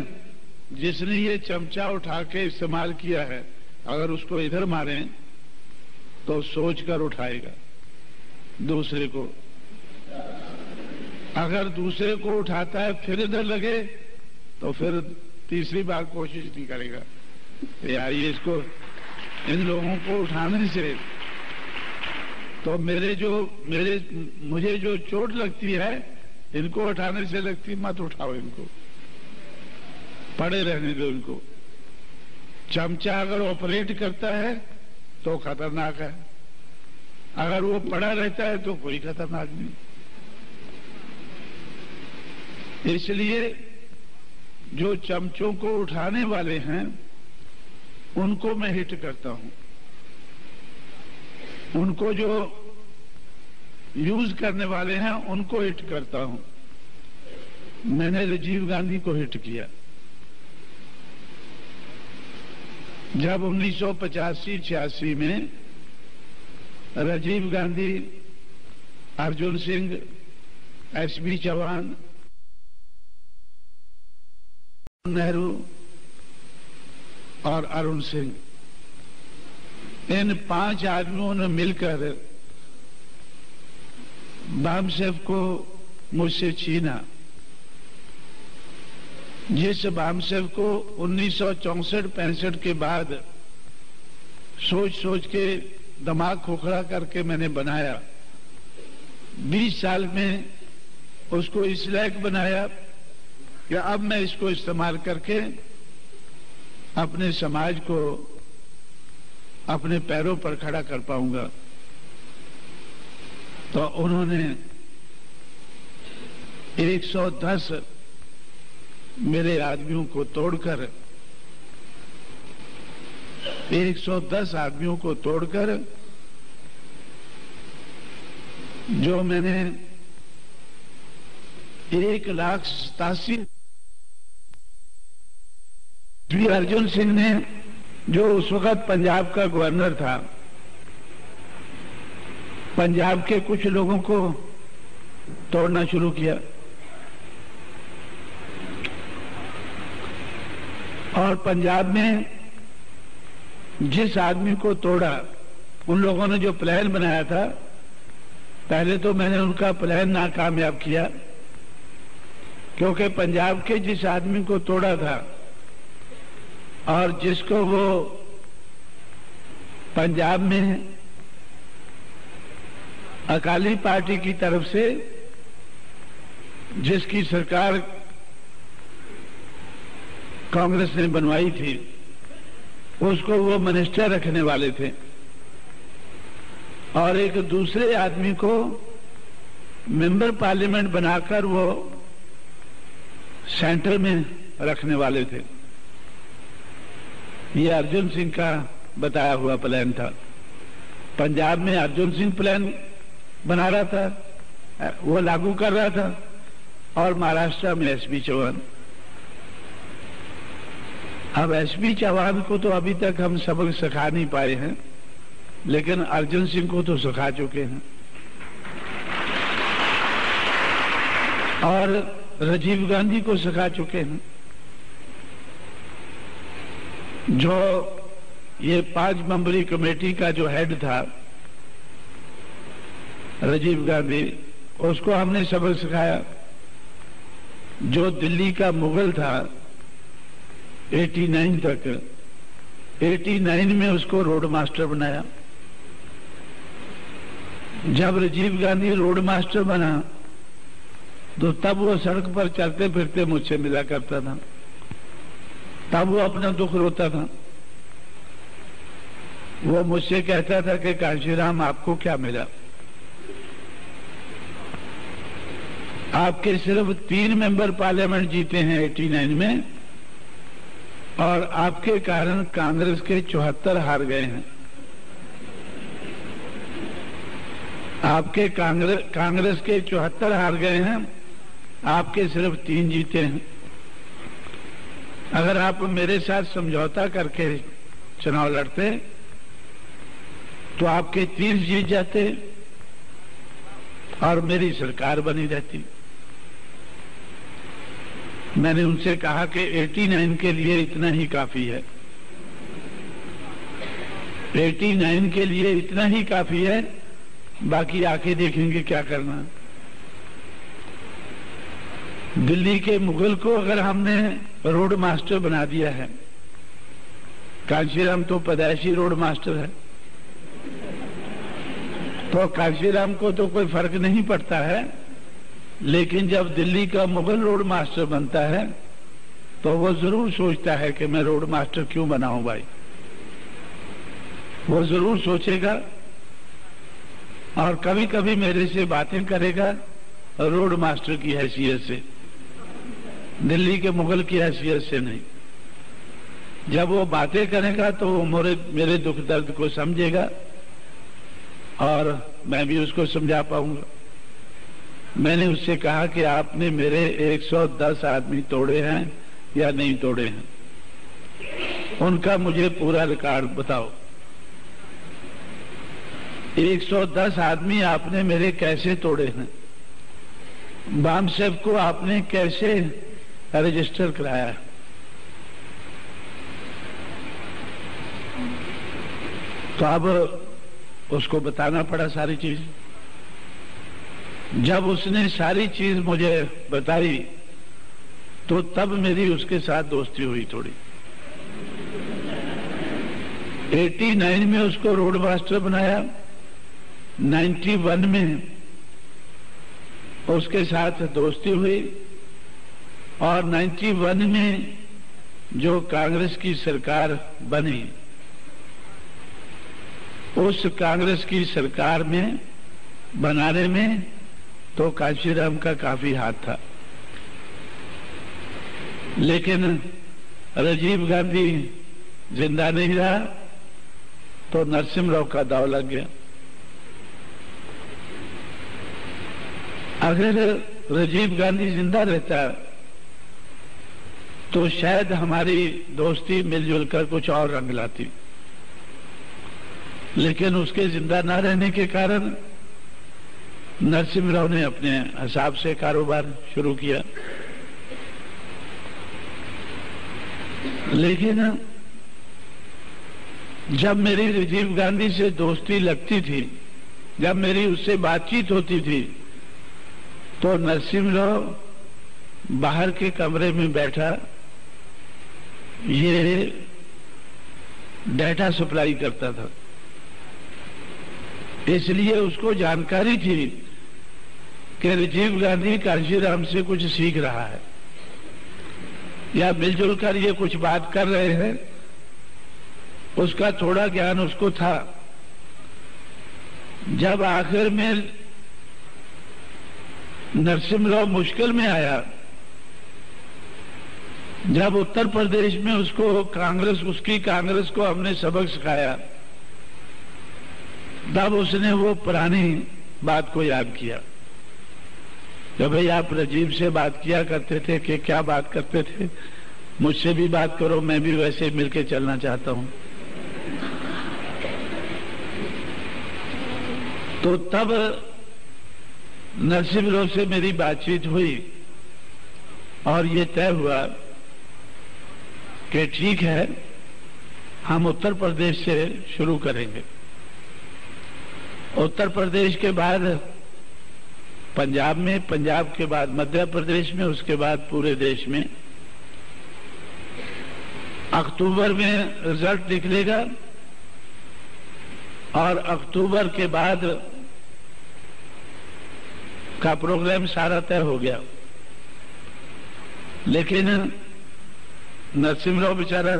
[SPEAKER 1] जिसने ये चमचा उठा के इस्तेमाल किया है, अगर उसको इधर मारें तो सोच कर उठाएगा दूसरे को। अगर दूसरे को उठाता है फिर इधर लगे तो फिर तीसरी बार कोशिश नहीं करेगा, यार ये इसको, इन लोगों को उठाने से तो मुझे जो चोट लगती है, इनको उठाने से लगती, मत उठाओ इनको, पड़े रहने दो इनको। चमचा अगर ऑपरेट करता है तो खतरनाक है, अगर वो पड़ा रहता है तो कोई खतरनाक नहीं। इसलिए जो चमचों को उठाने वाले हैं उनको मैं हिट करता हूं, उनको जो यूज करने वाले हैं उनको हिट करता हूं। मैंने राजीव गांधी को हिट किया। जब 1985-86 में राजीव गांधी, अर्जुन सिंह, एसबी चौहान, नेहरू और अरुण सिंह, इन 5 आदमियों ने मिलकर बामसेफ को मुझसे छीना, जिस बामसेफ को 1964-65 के बाद सोच सोच के दिमाग खोखला करके मैंने बनाया। 20 साल में उसको इस लायक बनाया कि अब मैं इसको इस्तेमाल करके अपने समाज को अपने पैरों पर खड़ा कर पाऊंगा। तो उन्होंने 110 मेरे आदमियों को तोड़कर 110 आदमियों को तोड़कर जो मैंने 1,87,000 श्री अर्जुन सिंह ने, जो उस वक्त पंजाब का गवर्नर था, पंजाब के कुछ लोगों को तोड़ना शुरू किया और पंजाब में जिस आदमी को तोड़ा, उन लोगों ने जो प्लान बनाया था, पहले तो मैंने उनका प्लान नाकामयाब किया, क्योंकि पंजाब के जिस आदमी को तोड़ा था और जिसको वो पंजाब में अकाली पार्टी की तरफ से, जिसकी सरकार कांग्रेस ने बनवाई थी, उसको वो मिनिस्टर रखने वाले थे और एक दूसरे आदमी को मेंबर पार्लियामेंट बनाकर वो सेंटर में रखने वाले थे। ये अर्जुन सिंह का बताया हुआ प्लान था। पंजाब में अर्जुन सिंह प्लान बना रहा था, वो लागू कर रहा था, और महाराष्ट्र में एसपी चौहान। अब एसपी चौहान को तो अभी तक हम सबक सिखा नहीं पाए हैं, लेकिन अर्जुन सिंह को तो सिखा चुके हैं। और राजीव गांधी को सिखा चुके हैं। जो ये 5 मेंबरी कमेटी का जो हेड था राजीव गांधी, उसको हमने सबक सिखाया। जो दिल्ली का मुगल था 89 तक, 89 में उसको रोड मास्टर बनाया। जब राजीव गांधी रोड मास्टर बना तो तब वो सड़क पर चलते फिरते मुझसे मिला करता था, तब वो अपना दुख रोता था। वो मुझसे कहता था कि कांशीराम आपको क्या मिला, आपके सिर्फ 3 मेंबर पार्लियामेंट जीते हैं 89 में और आपके कारण कांग्रेस के 74 हार गए हैं। आपके कांग्रेस के 74 हार गए हैं, आपके सिर्फ 3 जीते हैं। अगर आप मेरे साथ समझौता करके चुनाव लड़ते तो आपके 30 जीत जाते और मेरी सरकार बनी रहती। मैंने उनसे कहा कि 89 के लिए इतना ही काफी है, 89 के लिए इतना ही काफी है, बाकी आके देखेंगे क्या करना। दिल्ली के मुगल को अगर हमने रोड मास्टर बना दिया है, कांशीराम तो पैदाइशी रोड मास्टर है, तो कांशीराम को तो कोई फर्क नहीं पड़ता है। लेकिन जब दिल्ली का मुगल रोड मास्टर बनता है तो वो जरूर सोचता है कि मैं रोड मास्टर क्यों बनाऊं भाई, वो जरूर सोचेगा और कभी कभी मेरे से बातें करेगा रोड मास्टर की हैसियत से, दिल्ली के मुगल की हैसियत से नहीं। जब वो बातें करेगा तो वो मेरे दुख दर्द को समझेगा और मैं भी उसको समझा पाऊंगा। मैंने उससे कहा कि आपने मेरे 110 आदमी तोड़े हैं या नहीं तोड़े हैं, उनका मुझे पूरा रिकॉर्ड बताओ। 110 आदमी आपने मेरे कैसे तोड़े हैं, बामसेब को आपने कैसे रजिस्टर कराया, तो अब उसको बताना पड़ा सारी चीज। जब उसने सारी चीज मुझे बताई तो तब मेरी उसके साथ दोस्ती हुई थोड़ी। 89 में उसको रोड मास्टर बनाया, 91 में उसके साथ दोस्ती हुई और 91 में जो कांग्रेस की सरकार बनी, उस कांग्रेस की सरकार में बनाने में तो कांशीराम का काफी हाथ था। लेकिन राजीव गांधी जिंदा नहीं रहा तो नरसिम्हा का दांव लग गया। अगर राजीव गांधी जिंदा रहता तो शायद हमारी दोस्ती मिलजुल कर कुछ और रंग लाती, लेकिन उसके जिंदा न रहने के कारण नरसिम्हा ने अपने हिसाब से कारोबार शुरू किया। लेकिन जब मेरी राजीव गांधी से दोस्ती लगती थी, जब मेरी उससे बातचीत होती थी, तो नरसिम्हा बाहर के कमरे में बैठा ये डाटा सप्लाई करता था। इसलिए उसको जानकारी थी कि राजीव गांधी कांशीराम से कुछ सीख रहा है या मिलजुल कर ये कुछ बात कर रहे हैं, उसका थोड़ा ज्ञान उसको था। जब आखिर में नरसिम्हा मुश्किल में आया, जब उत्तर प्रदेश में उसको उसकी कांग्रेस को हमने सबक सिखाया, तब उसने वो पुरानी बात को याद किया कि भाई आप राजीव से बात किया करते थे कि क्या बात करते थे, मुझसे भी बात करो, मैं भी वैसे मिलके चलना चाहता हूं। तो तब नरसिम्हा से मेरी बातचीत हुई और ये तय हुआ कि ठीक है, हम उत्तर प्रदेश से शुरू करेंगे। उत्तर प्रदेश के बाद पंजाब में, पंजाब के बाद मध्य प्रदेश में, उसके बाद पूरे देश में। अक्टूबर में रिजल्ट निकलेगा और अक्टूबर के बाद का प्रोग्राम सारा तय हो गया। लेकिन नरसिम्हा बेचारा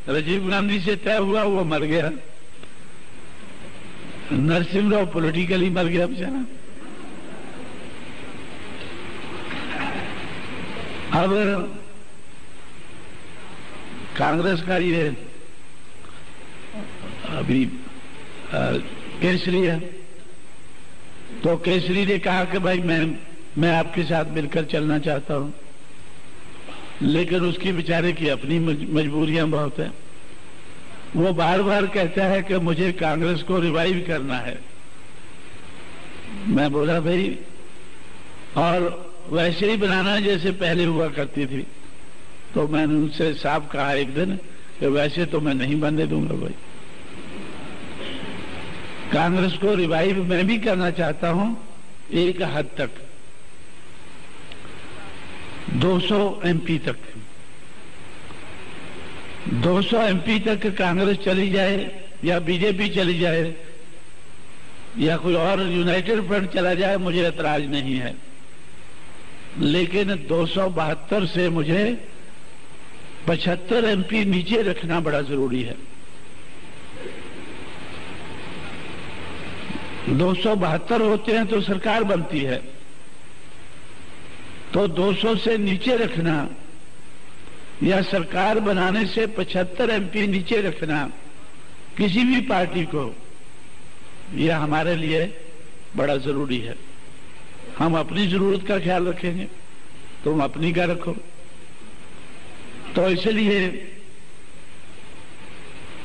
[SPEAKER 1] राजीव गांधी से तय हुआ, वो मर गया। नरसिम्हा पॉलिटिकली मर गया बेचारा। अब कांग्रेस का ये अभी केसरी है, तो केसरी ने कहा कि भाई मैं आपके साथ मिलकर चलना चाहता हूं, लेकिन उसकी बेचारे की अपनी मजबूरियां बहुत है। वो बार बार कहता है कि मुझे कांग्रेस को रिवाइव करना है। मैं बोला भाई, और वैसे ही बनाना जैसे पहले हुआ करती थी। तो मैंने उनसे साफ कहा एक दिन कि वैसे तो मैं नहीं बनने दूंगा भाई। कांग्रेस को रिवाइव मैं भी करना चाहता हूं एक हद तक, 200 एमपी तक। 200 एमपी तक कांग्रेस चली जाए या बीजेपी चली जाए या कोई और यूनाइटेड फ्रंट चला जाए, मुझे ऐतराज नहीं है। लेकिन 272 से मुझे 75 एमपी नीचे रखना बड़ा जरूरी है। 272 होते हैं तो सरकार बनती है, तो 200 से नीचे रखना या सरकार बनाने से 75 एमपी नीचे रखना किसी भी पार्टी को, यह हमारे लिए बड़ा जरूरी है। हम अपनी जरूरत का ख्याल रखेंगे, तुम अपनी का रखो। तो इसलिए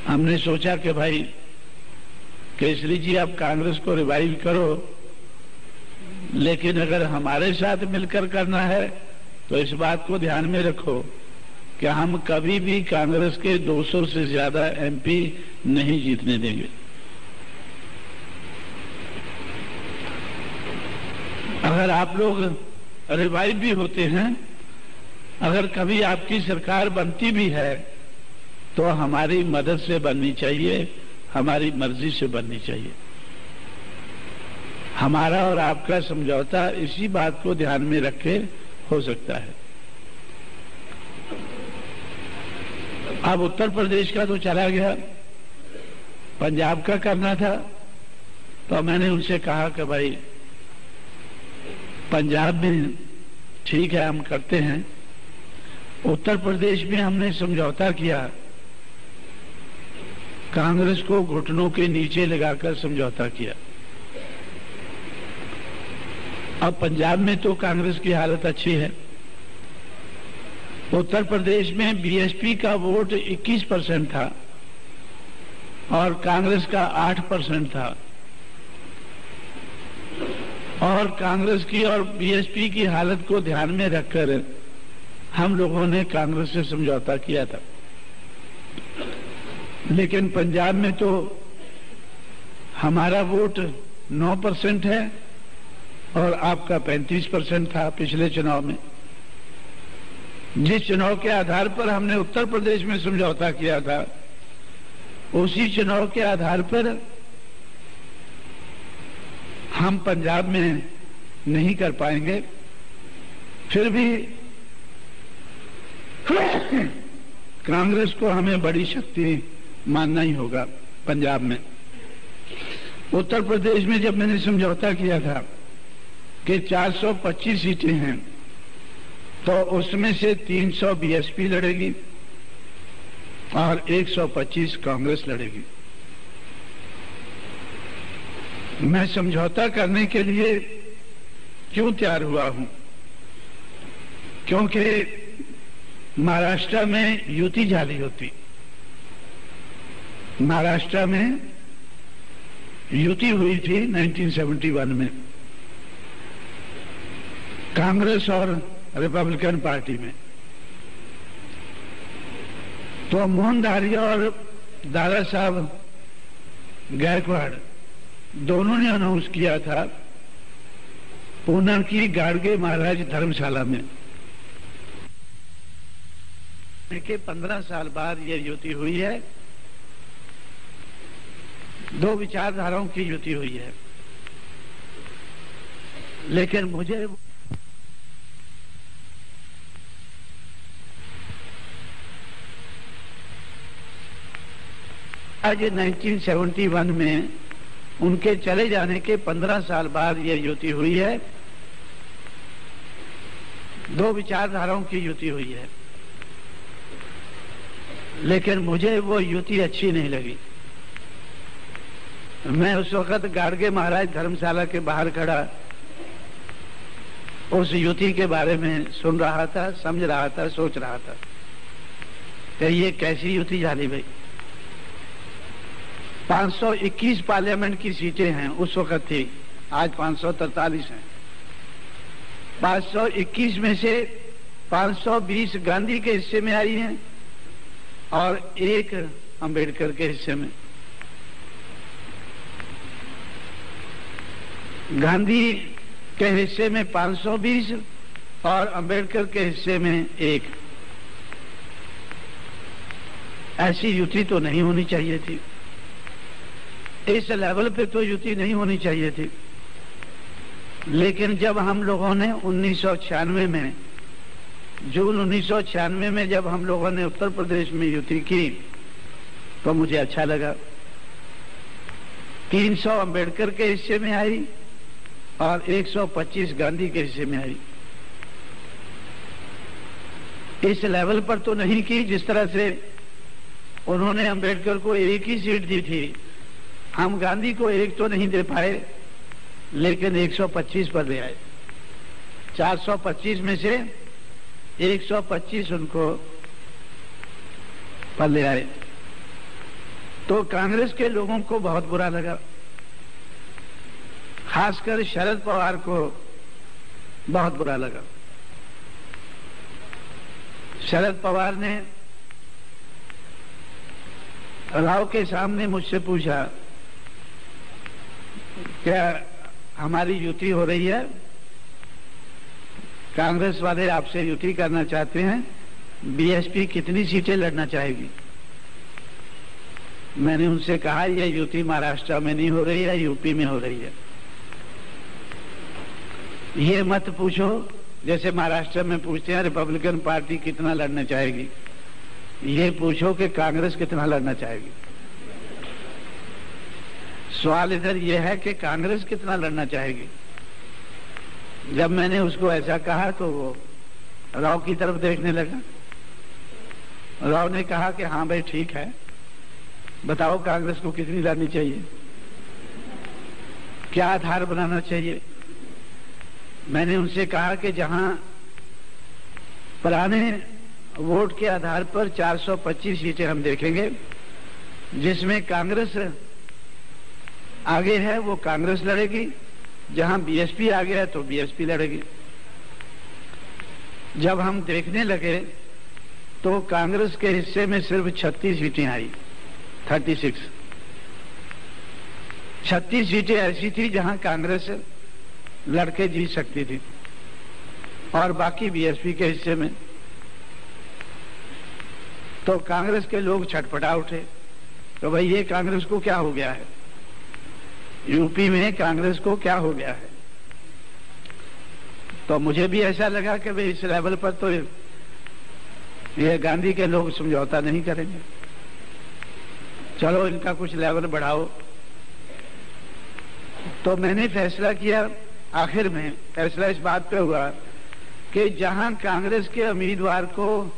[SPEAKER 1] हमने सोचा कि भाई केसरी जी, आप कांग्रेस को रिवाइव करो, लेकिन अगर हमारे साथ मिलकर करना है तो इस बात को ध्यान में रखो कि हम कभी भी कांग्रेस के 200 से ज्यादा एमपी नहीं जीतने देंगे। अगर आप लोग रिवाइव भी होते हैं, अगर कभी आपकी सरकार बनती भी है, तो हमारी मदद से बननी चाहिए, हमारी मर्जी से बननी चाहिए। हमारा और आपका समझौता इसी बात को ध्यान में रखे हो सकता है। अब उत्तर प्रदेश का तो चला गया, पंजाब का करना था। तो मैंने उनसे कहा कि भाई पंजाब में ठीक है, हम करते हैं। उत्तर प्रदेश में हमने समझौता किया, कांग्रेस को घुटनों के नीचे लगाकर समझौता किया। अब पंजाब में तो कांग्रेस की हालत अच्छी है। उत्तर प्रदेश में बीएसपी का वोट 21% था और कांग्रेस का 8% था। और कांग्रेस की और बीएसपी की हालत को ध्यान में रखकर हम लोगों ने कांग्रेस से समझौता किया था। लेकिन पंजाब में तो हमारा वोट 9% है और आपका 35% था पिछले चुनाव में। जिस चुनाव के आधार पर हमने उत्तर प्रदेश में समझौता किया था, उसी चुनाव के आधार पर हम पंजाब में नहीं कर पाएंगे। फिर भी कांग्रेस को हमें बड़ी शक्ति मानना ही होगा पंजाब में। उत्तर प्रदेश में जब मैंने समझौता किया था कि 425 सीटें हैं, तो उसमें से 300 बीएसपी लड़ेगी और 125 कांग्रेस लड़ेगी। मैं समझौता करने के लिए क्यों तैयार हुआ हूं? क्योंकि महाराष्ट्र में युति जारी होती। महाराष्ट्र में युति हुई थी 1971 में कांग्रेस और रिपब्लिकन पार्टी में। तो मोहन धारिया और दादा साहब गायकवाड़ दोनों ने अनाउंस किया था पूना की गाड़गे महाराज धर्मशाला में के 15 साल बाद ये युति हुई है। दो विचारधाराओं की युति हुई है, लेकिन मुझे आज 1971 में उनके चले जाने के 15 साल बाद ये युति हुई है। दो विचारधाराओं की युति हुई है, लेकिन मुझे वो युति अच्छी नहीं लगी। मैं उस वक्त गाड़गे महाराज धर्मशाला के बाहर खड़ा उस युति के बारे में सुन रहा था, समझ रहा था, सोच रहा था कि ये कैसी युति झाली भाई। 521 पार्लियामेंट की सीटें हैं उस वक्त थी, आज 543 हैं। 521 में से 520 गांधी के हिस्से में आई हैं और एक अंबेडकर के हिस्से में। गांधी के हिस्से में 520 और अंबेडकर के हिस्से में एक। ऐसी युति तो नहीं होनी चाहिए थी, इस लेवल पे तो युति नहीं होनी चाहिए थी। लेकिन जब हम लोगों ने 1996 में, जून 1996 में जब हम लोगों ने उत्तर प्रदेश में युति की तो मुझे अच्छा लगा। 300 अंबेडकर के हिस्से में आई और 125 गांधी के हिस्से में आई। इस लेवल पर तो नहीं की जिस तरह से उन्होंने अंबेडकर को एक ही सीट दी थी। हम गांधी को एक तो नहीं दे पाए, लेकिन 125 पर ले आए। 425 में से 125 उनको पर ले आए। तो कांग्रेस के लोगों को बहुत बुरा लगा, खासकर शरद पवार को बहुत बुरा लगा। शरद पवार ने राव के सामने मुझसे पूछा, क्या हमारी युति हो रही है? कांग्रेस वाले आपसे युति करना चाहते हैं, बीएसपी कितनी सीटें लड़ना चाहेगी? मैंने उनसे कहा यह युति महाराष्ट्र में नहीं हो रही है, यूपी में हो रही है। ये मत पूछो जैसे महाराष्ट्र में पूछते हैं रिपब्लिकन पार्टी कितना लड़ना चाहेगी, ये पूछो कि कांग्रेस कितना लड़ना चाहेगी। सवाल इधर यह है कि कांग्रेस कितना लड़ना चाहेगी। जब मैंने उसको ऐसा कहा तो वो राव की तरफ देखने लगा। राव ने कहा कि हाँ भाई ठीक है, बताओ कांग्रेस को कितनी लड़नी चाहिए, क्या आधार बनाना चाहिए। मैंने उनसे कहा कि जहां पुराने वोट के आधार पर 425 सीटें हम देखेंगे, जिसमें कांग्रेस आगे है वो कांग्रेस लड़ेगी, जहां बीएसपी आगे है तो बीएसपी लड़ेगी। जब हम देखने लगे तो कांग्रेस के हिस्से में सिर्फ 36 सीटें आई, 36 सीटें ऐसी थी जहां कांग्रेस लड़के जीत सकती थी और बाकी बीएसपी के हिस्से में। तो कांग्रेस के लोग छटपटा उठे, तो भाई ये कांग्रेस को क्या हो गया है, यूपी में कांग्रेस को क्या हो गया है। तो मुझे भी ऐसा लगा कि भाई इस लेवल पर तो ये गांधी के लोग समझौता नहीं करेंगे, चलो इनका कुछ लेवल बढ़ाओ। तो मैंने फैसला किया, आखिर में फैसला इस बात पे हुआ कि जहां कांग्रेस के उम्मीदवार को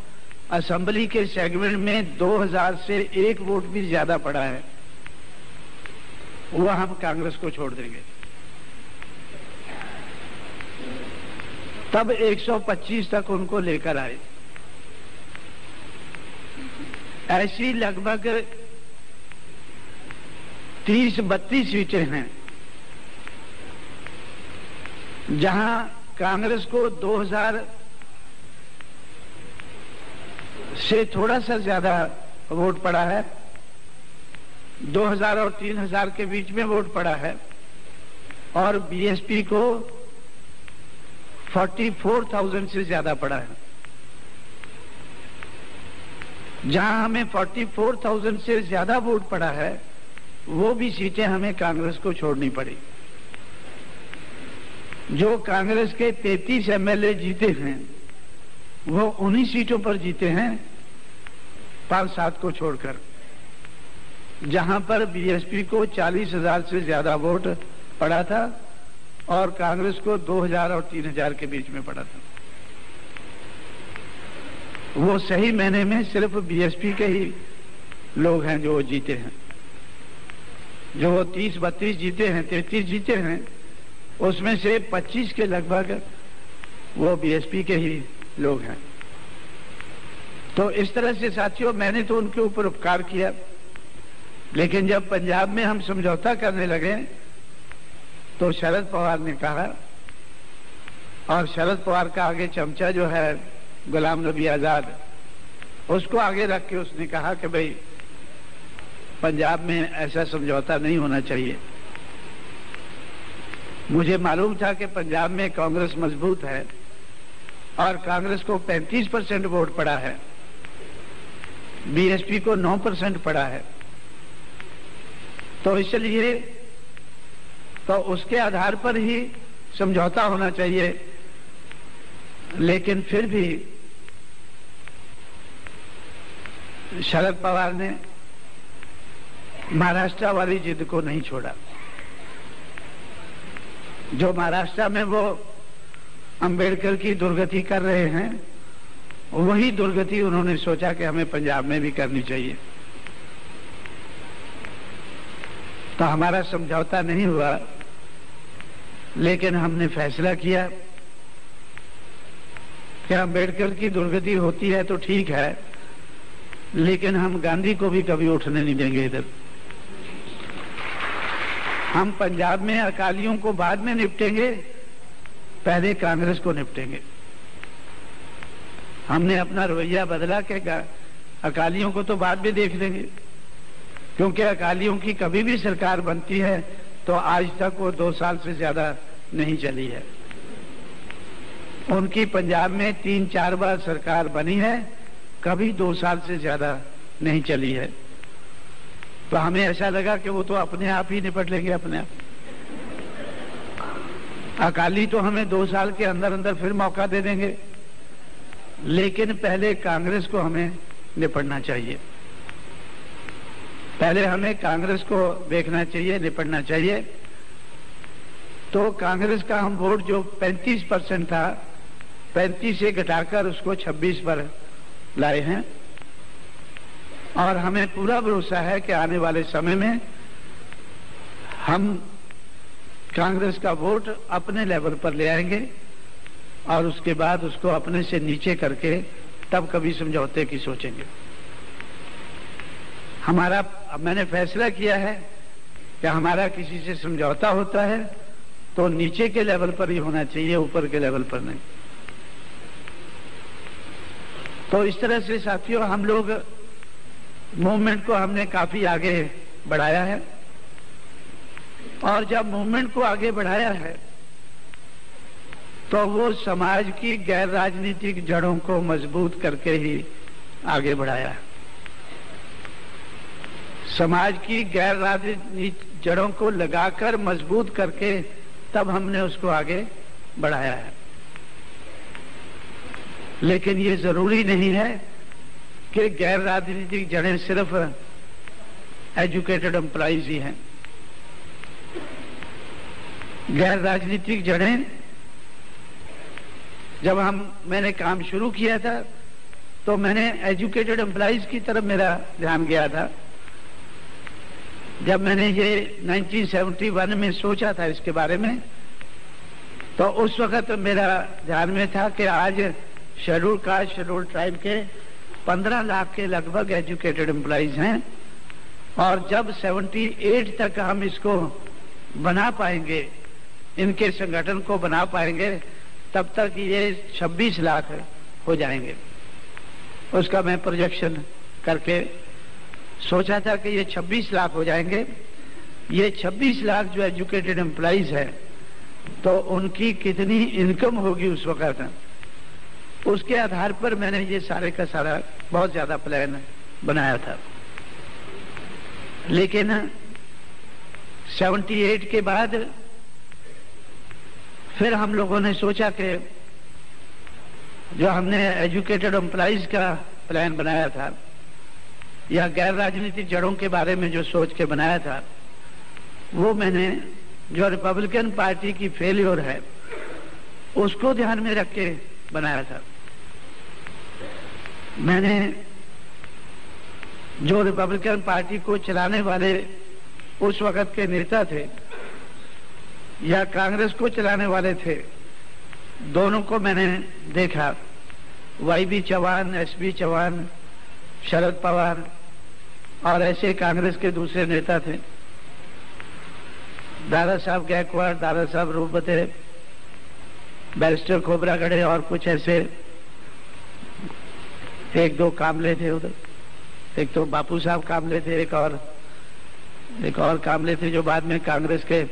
[SPEAKER 1] असेंबली के सेगमेंट में 2000 से 1 वोट भी ज्यादा पड़ा है, वह हम कांग्रेस को छोड़ देंगे। तब 125 तक उनको लेकर आए। ऐसी लगभग 30-32 सीटें हैं जहां कांग्रेस को 2000 से थोड़ा सा ज्यादा वोट पड़ा है, 2000 और 3000 के बीच में वोट पड़ा है, और बीएसपी को 44,000 से ज्यादा पड़ा है। जहां हमें 44,000 से ज्यादा वोट पड़ा है, वो भी सीटें हमें कांग्रेस को छोड़नी पड़ी। जो कांग्रेस के 33 एमएलए जीते हैं, वो उन्हीं सीटों पर जीते हैं 5-7 को छोड़कर, जहां पर बीएसपी को 40,000 से ज्यादा वोट पड़ा था और कांग्रेस को 2,000 और 3,000 के बीच में पड़ा था। वो सही मायने में सिर्फ बीएसपी के ही लोग हैं जो जीते हैं। जो 30-32 जीते हैं, 33 जीते हैं, उसमें से 25 के लगभग वो बीएसपी के ही लोग हैं। तो इस तरह से साथियों, मैंने तो उनके ऊपर उपकार किया, लेकिन जब पंजाब में हम समझौता करने लगे तो शरद पवार ने कहा, और शरद पवार का आगे चमचा जो है गुलाम नबी आजाद, उसको आगे रख के उसने कहा कि भाई पंजाब में ऐसा समझौता नहीं होना चाहिए। मुझे मालूम था कि पंजाब में कांग्रेस मजबूत है और कांग्रेस को 35% वोट पड़ा है, बीएसपी को 9% पड़ा है, तो इसलिए तो उसके आधार पर ही समझौता होना चाहिए। लेकिन फिर भी शरद पवार ने महाराष्ट्र वाली जिद को नहीं छोड़ा। जो महाराष्ट्र में वो अंबेडकर की दुर्गति कर रहे हैं, वही दुर्गति उन्होंने सोचा कि हमें पंजाब में भी करनी चाहिए। तो हमारा समझौता नहीं हुआ, लेकिन हमने फैसला किया कि अंबेडकर की दुर्गति होती है तो ठीक है, लेकिन हम गांधी को भी कभी उठने नहीं देंगे इधर। हम पंजाब में अकालियों को बाद में निपटेंगे, पहले कांग्रेस को निपटेंगे। हमने अपना रवैया बदला कि अकालियों को तो बाद में देख लेंगे, क्योंकि अकालियों की कभी भी सरकार बनती है तो आज तक वो 2 साल से ज्यादा नहीं चली है। उनकी पंजाब में 3-4 बार सरकार बनी है, कभी 2 साल से ज्यादा नहीं चली है। तो हमें ऐसा लगा कि वो तो अपने आप ही निपट लेंगे अपने आप। अकाली तो हमें 2 साल के अंदर अंदर फिर मौका दे देंगे, लेकिन पहले कांग्रेस को हमें निपटना चाहिए। पहले हमें कांग्रेस को देखना चाहिए, निपटना चाहिए। तो कांग्रेस का हम वोट जो 35% था, 35 से घटाकर उसको 26 पर लाए हैं, और हमें पूरा भरोसा है कि आने वाले समय में हम कांग्रेस का वोट अपने लेवल पर ले आएंगे और उसके बाद उसको अपने से नीचे करके तब कभी समझौते की सोचेंगे। मैंने फैसला किया है कि हमारा किसी से समझौता होता है तो नीचे के लेवल पर ही होना चाहिए, ऊपर के लेवल पर नहीं। तो इस तरह से साथियों, हम लोग मूवमेंट को हमने काफी आगे बढ़ाया है, और जब मूवमेंट को आगे बढ़ाया है तो वो समाज की गैर राजनीतिक जड़ों को मजबूत करके ही आगे बढ़ाया है। समाज की गैर राजनीतिक जड़ों को लगाकर मजबूत करके तब हमने उसको आगे बढ़ाया है। लेकिन ये जरूरी नहीं है कि गैर राजनीतिक जड़ें सिर्फ एजुकेटेड एम्प्लॉइज ही हैं। गैर राजनीतिक जड़ें, जब मैंने काम शुरू किया था तो मैंने एजुकेटेड एम्प्लॉइज की तरफ मेरा ध्यान गया था। जब मैंने ये 1971 में सोचा था इसके बारे में, तो उस वक्त मेरा ध्यान में था कि आज शेड्यूल कास्ट, शेड्यूल ट्राइब के 15 लाख के लगभग एजुकेटेड एम्प्लॉइज हैं, और जब 78 तक हम इसको बना पाएंगे, इनके संगठन को बना पाएंगे, तब तक ये 26 लाख हो जाएंगे। उसका मैं प्रोजेक्शन करके सोचा था कि ये 26 लाख हो जाएंगे। ये 26 लाख जो एजुकेटेड एम्प्लॉइज है, तो उनकी कितनी इनकम होगी उस वक्त, उसके आधार पर मैंने ये सारे का सारा बहुत ज्यादा प्लान
[SPEAKER 2] बनाया था। लेकिन 78 के बाद फिर हम लोगों ने सोचा कि जो हमने एजुकेटेड एम्प्लॉइज का प्लान बनाया था या गैर राजनीतिक जड़ों के बारे में जो सोच के बनाया था, वो मैंने जो रिपब्लिकन पार्टी की फेलियर है उसको ध्यान में रख के बनाया था। मैंने जो रिपब्लिकन पार्टी को चलाने वाले उस वक्त के नेता थे या कांग्रेस को चलाने वाले थे, दोनों को मैंने देखा। वाई.बी. चौहान, एस.बी. चौहान, शरद पवार और ऐसे कांग्रेस के दूसरे नेता थे, दादा साहब गायकवाड़, दादा साहब रूपवते, बैरिस्टर खोबरागढ़े और कुछ ऐसे एक दो कामले थे उधर। एक तो बापू साहब कामले थे, एक और कामले थे जो बाद में कांग्रेस के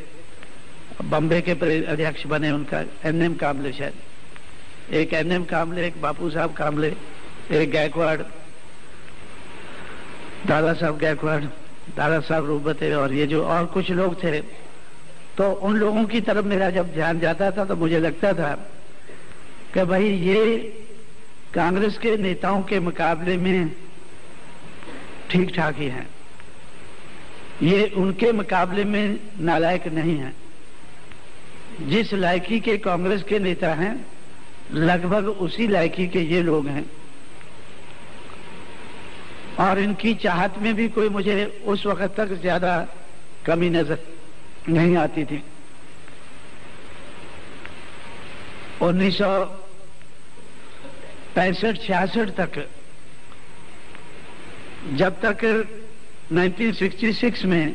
[SPEAKER 2] बम्बे के अध्यक्ष बने, उनका एन.एम. कामले शायद। एक एन.एम. कामले, एक बापू साहब कामले, एक गायकवाड़, दादा साहब गायकवाड़, दादा साहब रूपवते और ये जो और कुछ लोग थे। तो उन लोगों की तरफ मेरा जब ध्यान जाता था तो मुझे लगता था कि भाई ये कांग्रेस के नेताओं के मुकाबले में ठीक ठाक ही हैं, ये उनके मुकाबले में नालायक नहीं हैं। जिस लायकी के कांग्रेस के नेता हैं लगभग उसी लायकी के ये लोग हैं, और इनकी चाहत में भी कोई मुझे उस वक्त तक ज्यादा कमी नजर नहीं आती थी। 1965-66 तक, जब तक 1966 में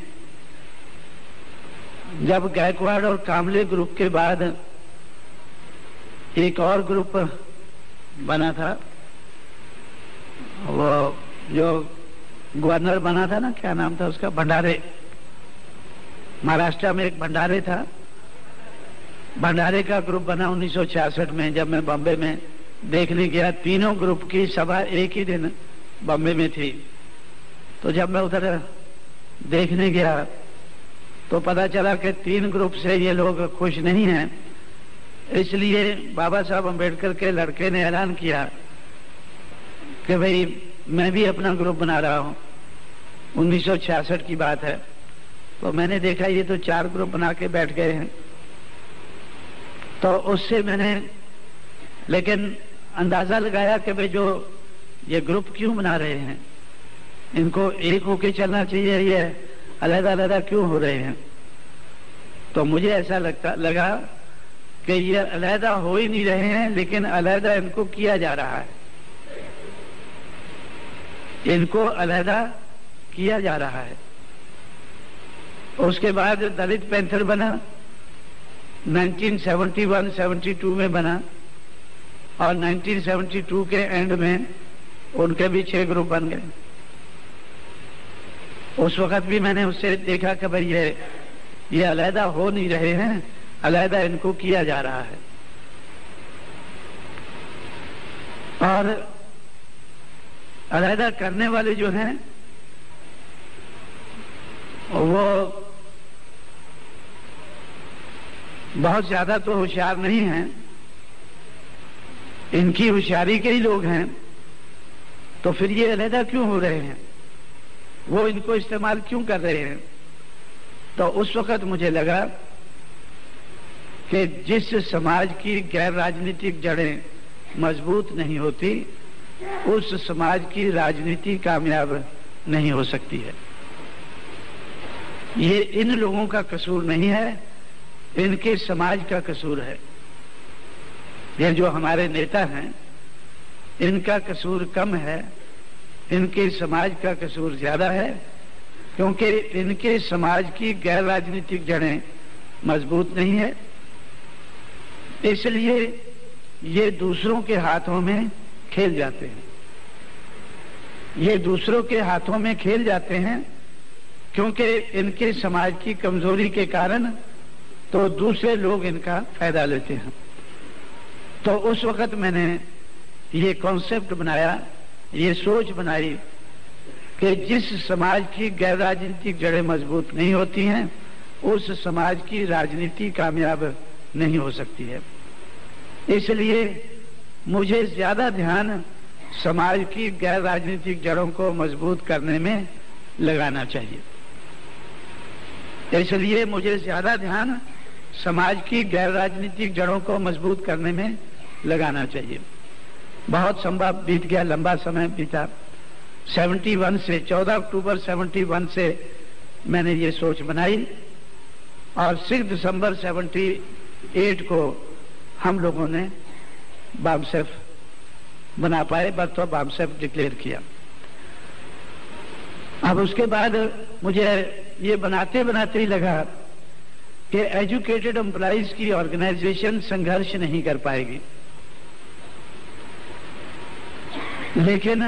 [SPEAKER 2] जब गायकवाड़ और कामले ग्रुप के बाद एक और ग्रुप बना था, वो जो गवर्नर बना था ना, क्या नाम था उसका, भंडारे, महाराष्ट्र में एक भंडारे था, भंडारे का ग्रुप बना 1966 में। जब मैं बॉम्बे में देखने गया, तीनों ग्रुप की सभा एक ही दिन बॉम्बे में थी। तो जब मैं उधर देखने गया तो पता चला कि 3 ग्रुप से ये लोग खुश नहीं हैं। इसलिए बाबा साहब अम्बेडकर के लड़के ने ऐलान किया कि भाई मैं भी अपना ग्रुप बना रहा हूं। 1966 की बात है। तो मैंने देखा ये तो 4 ग्रुप बना के बैठ गए हैं। तो उससे मैंने लेकिन अंदाजा लगाया कि भाई जो ये ग्रुप क्यों बना रहे हैं, इनको एक होके चलना चाहिए, ये अलग-अलग क्यों हो रहे हैं। तो मुझे ऐसा लगा कि ये अलग हो ही नहीं रहे हैं, लेकिन अलग इनको किया जा रहा है, इनको अलग किया जा रहा है। उसके बाद दलित पैंथर बना, 1971-72 में बना, और 1972 के एंड में उनके भी 6 ग्रुप बन गए। उस वक्त भी मैंने उससे देखा कि भाई ये अलहदा हो नहीं रहे हैं, अलहदा इनको किया जा रहा है। और अलहदा करने वाले जो हैं वो बहुत ज्यादा तो होशियार नहीं हैं, इनकी होशियारी के ही लोग हैं। तो फिर ये अलहदा क्यों हो रहे हैं, वो इनको इस्तेमाल क्यों कर रहे हैं। तो उस वक्त मुझे लगा कि जिस समाज की गैर राजनीतिक जड़ें मजबूत नहीं होती, उस समाज की राजनीति कामयाब नहीं हो सकती है। ये इन लोगों का कसूर नहीं है, इनके समाज का कसूर है। ये जो हमारे नेता हैं इनका कसूर कम है, इनके समाज का कसूर ज्यादा है, क्योंकि इनके समाज की गैर राजनीतिक जड़ें मजबूत नहीं है। इसलिए ये दूसरों के हाथों में खेल जाते हैं, ये दूसरों के हाथों में खेल जाते हैं, क्योंकि इनके समाज की कमजोरी के कारण तो दूसरे लोग इनका फायदा लेते हैं। तो उस वक्त मैंने ये कॉन्सेप्ट बनाया, ये सोच बनाई कि जिस समाज की गैर राजनीतिक जड़ें मजबूत नहीं होती हैं, उस समाज की राजनीति कामयाब नहीं हो सकती है। इसलिए मुझे ज्यादा ध्यान समाज की गैर राजनीतिक जड़ों को मजबूत करने में लगाना चाहिए। इसलिए मुझे ज्यादा ध्यान समाज की गैर राजनीतिक जड़ों को मजबूत करने में लगाना चाहिए। बहुत संभव बीत गया, लंबा समय बीता। 71 से 14 अक्टूबर 71 से मैंने ये सोच बनाई और 6 दिसंबर 78 को हम लोगों ने बामसेफ बना पाए, बर्थ ऑफ बामसेफ डिक्लेयर किया। अब उसके बाद मुझे ये बनाते बनाते ही लगा कि एजुकेटेड एम्प्लॉइज की ऑर्गेनाइजेशन संघर्ष नहीं कर पाएगी, लेकिन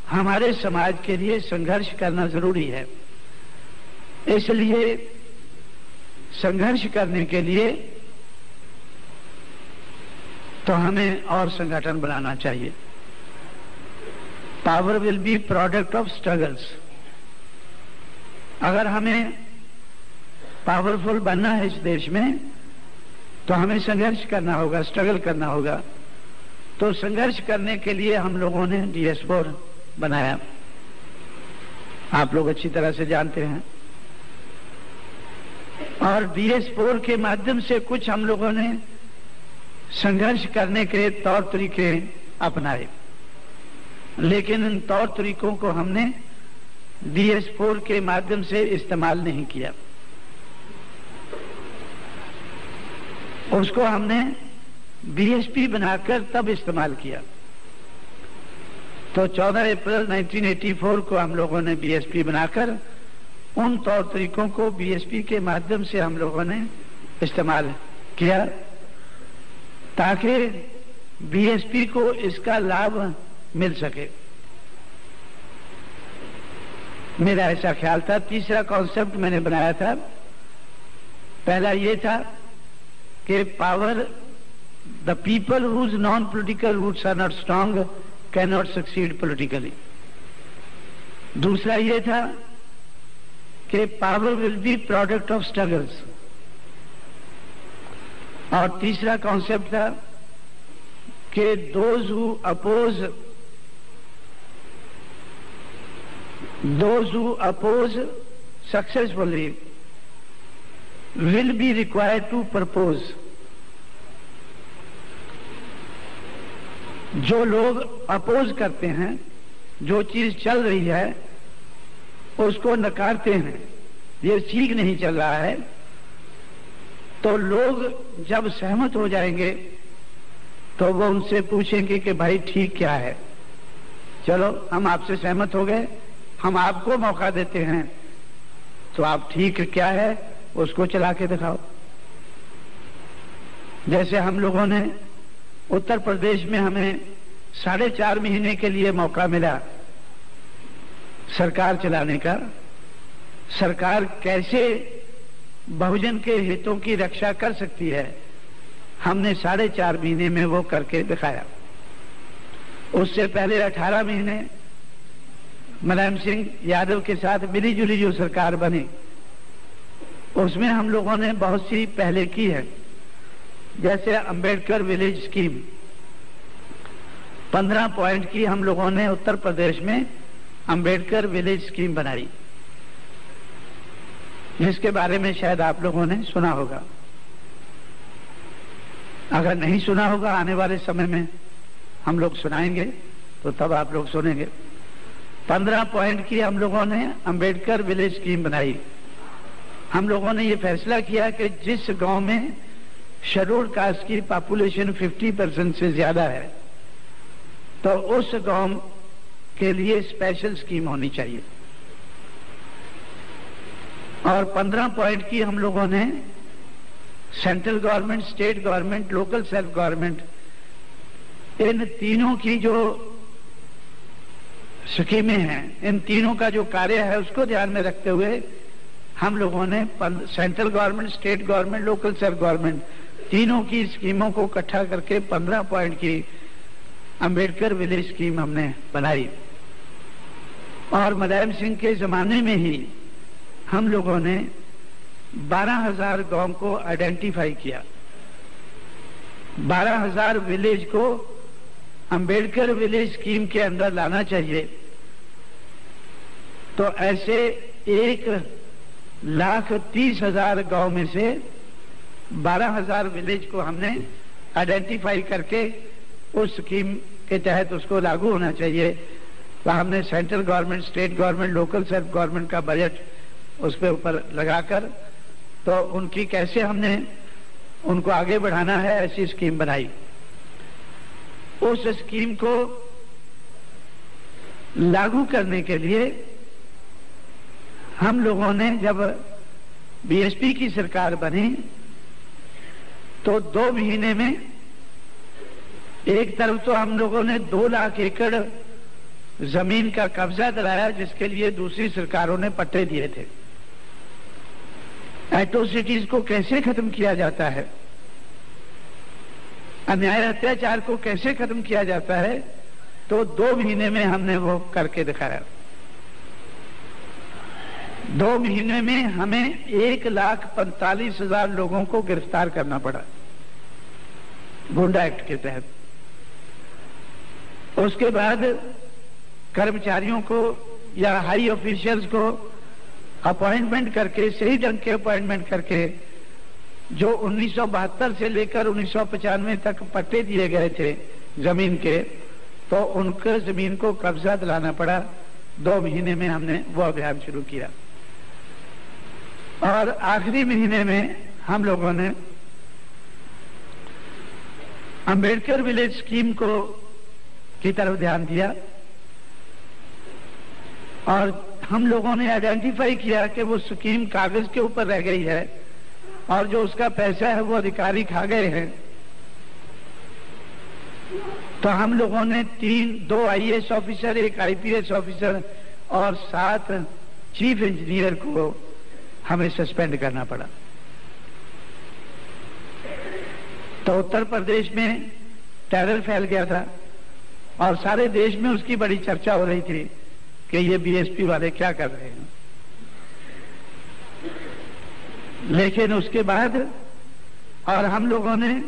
[SPEAKER 2] हमारे समाज के लिए संघर्ष करना जरूरी है। इसलिए संघर्ष करने के लिए तो हमें और संगठन बनाना चाहिए। Power will be product of struggles. अगर हमें पावरफुल बनना है इस देश में तो हमें संघर्ष करना होगा, स्ट्रगल करना होगा। तो संघर्ष करने के लिए हम लोगों ने DS4 बनाया, आप लोग अच्छी तरह से जानते हैं। और DS4 के माध्यम से कुछ हम लोगों ने संघर्ष करने के तौर तरीके अपनाए, लेकिन इन तौर तरीकों को हमने DS4 के माध्यम से इस्तेमाल नहीं किया। उसको हमने BSP बनाकर तब इस्तेमाल किया। तो 14 अप्रैल 1984 को हम लोगों ने BSP बनाकर उन तौर तरीकों को BSP के माध्यम से हम लोगों ने इस्तेमाल किया ताकि BSP को इसका लाभ मिल सके। मेरा ऐसा ख्याल था। तीसरा कॉन्सेप्ट मैंने बनाया था, पहला ये था कि power the people whose non political roots are not strong can not succeed politically. दूसरा ये था कि power will be product of struggles. और तीसरा कॉन्सेप्ट था कि those who oppose successfully will be required to propose। जो लोग अपोज करते हैं, जो चीज चल रही है उसको नकारते हैं, ये ठीक नहीं चल रहा है, तो लोग जब सहमत हो जाएंगे तो वो उनसे पूछेंगे कि भाई ठीक क्या है, चलो हम आपसे सहमत हो गए, हम आपको मौका देते हैं, तो आप ठीक क्या है उसको चला के दिखाओ। जैसे हम लोगों ने उत्तर प्रदेश में हमें 4.5 महीने के लिए मौका मिला सरकार चलाने का। सरकार कैसे बहुजन के हितों की रक्षा कर सकती है, हमने 4.5 महीने में वो करके दिखाया। उससे पहले 18 महीने मुलायम सिंह यादव के साथ मिली जुली जो सरकार बनी, उसमें हम लोगों ने बहुत सी पहले की है। जैसे अंबेडकर विलेज स्कीम 15 पॉइंट की हम लोगों ने उत्तर प्रदेश में अंबेडकर विलेज स्कीम बनाई, जिसके बारे में शायद आप लोगों ने सुना होगा। अगर नहीं सुना होगा आने वाले समय में हम लोग सुनाएंगे, तो तब आप लोग सुनेंगे। 15 पॉइंट की हम लोगों ने अंबेडकर विलेज स्कीम बनाई। हम लोगों ने ये फैसला किया कि जिस गांव में शेड्यूल्ड कास्ट की पॉपुलेशन 50% से ज्यादा है, तो उस गांव के लिए स्पेशल स्कीम होनी चाहिए। और 15 पॉइंट की हम लोगों ने central government, state government, local self government, इन तीनों की जो स्कीमें हैं, इन तीनों का जो कार्य है उसको ध्यान में रखते हुए हम लोगों ने central government, state government, local self government, तीनों की स्कीमों को इकट्ठा करके 15 पॉइंट की अंबेडकर विलेज स्कीम हमने बनाई। और मुलायम सिंह के जमाने में ही हम लोगों ने 12,000 गांव को आइडेंटिफाई किया। 12,000 विलेज को अंबेडकर विलेज स्कीम के अंदर लाना चाहिए। तो ऐसे 1,30,000 गांव में से 12,000 विलेज को हमने आइडेंटिफाई करके उस स्कीम के तहत उसको लागू होना चाहिए। तो हमने central government, state government, local self government का बजट उस पे ऊपर लगाकर तो उनकी कैसे हमने उनको आगे बढ़ाना है ऐसी स्कीम बनाई। उस स्कीम को लागू करने के लिए हम लोगों ने जब बीएसपी की सरकार बनी तो 2 महीने में एक तरफ तो हम लोगों ने 2 लाख एकड़ जमीन का कब्जा दिलाया, जिसके लिए दूसरी सरकारों ने पट्टे दिए थे। एट्रोसिटीज को कैसे खत्म किया जाता है, अन्याय अत्याचार को कैसे खत्म किया जाता है, तो 2 महीने में हमने वो करके दिखाया। 2 महीने में हमें 1,45,000 लोगों को गिरफ्तार करना पड़ा गुंडा एक्ट के तहत। उसके बाद कर्मचारियों को या हाई ऑफिशियल्स को अपॉइंटमेंट करके, सही ढंग के अपॉइंटमेंट करके, जो 1972 से लेकर 1995 तक पट्टे दिए गए थे जमीन के, तो उनके जमीन को कब्जा दिलाना पड़ा। 2 महीने में हमने वो अभियान शुरू किया और आखिरी महीने में हम लोगों ने अंबेडकर विलेज स्कीम को की तरफ ध्यान दिया और हम लोगों ने आइडेंटिफाई किया कि वो स्कीम कागज के ऊपर रह गई है और जो उसका पैसा है वो अधिकारी खा गए हैं। तो हम लोगों ने 2 आईएएस ऑफिसर, 1 आईपीएस ऑफिसर और 7 चीफ इंजीनियर को हमें सस्पेंड करना पड़ा। तो उत्तर प्रदेश में टेरर फैल गया था और सारे देश में उसकी बड़ी चर्चा हो रही थी कि ये बीएसपी वाले क्या कर रहे हैं। लेकिन उसके बाद और हम लोगों ने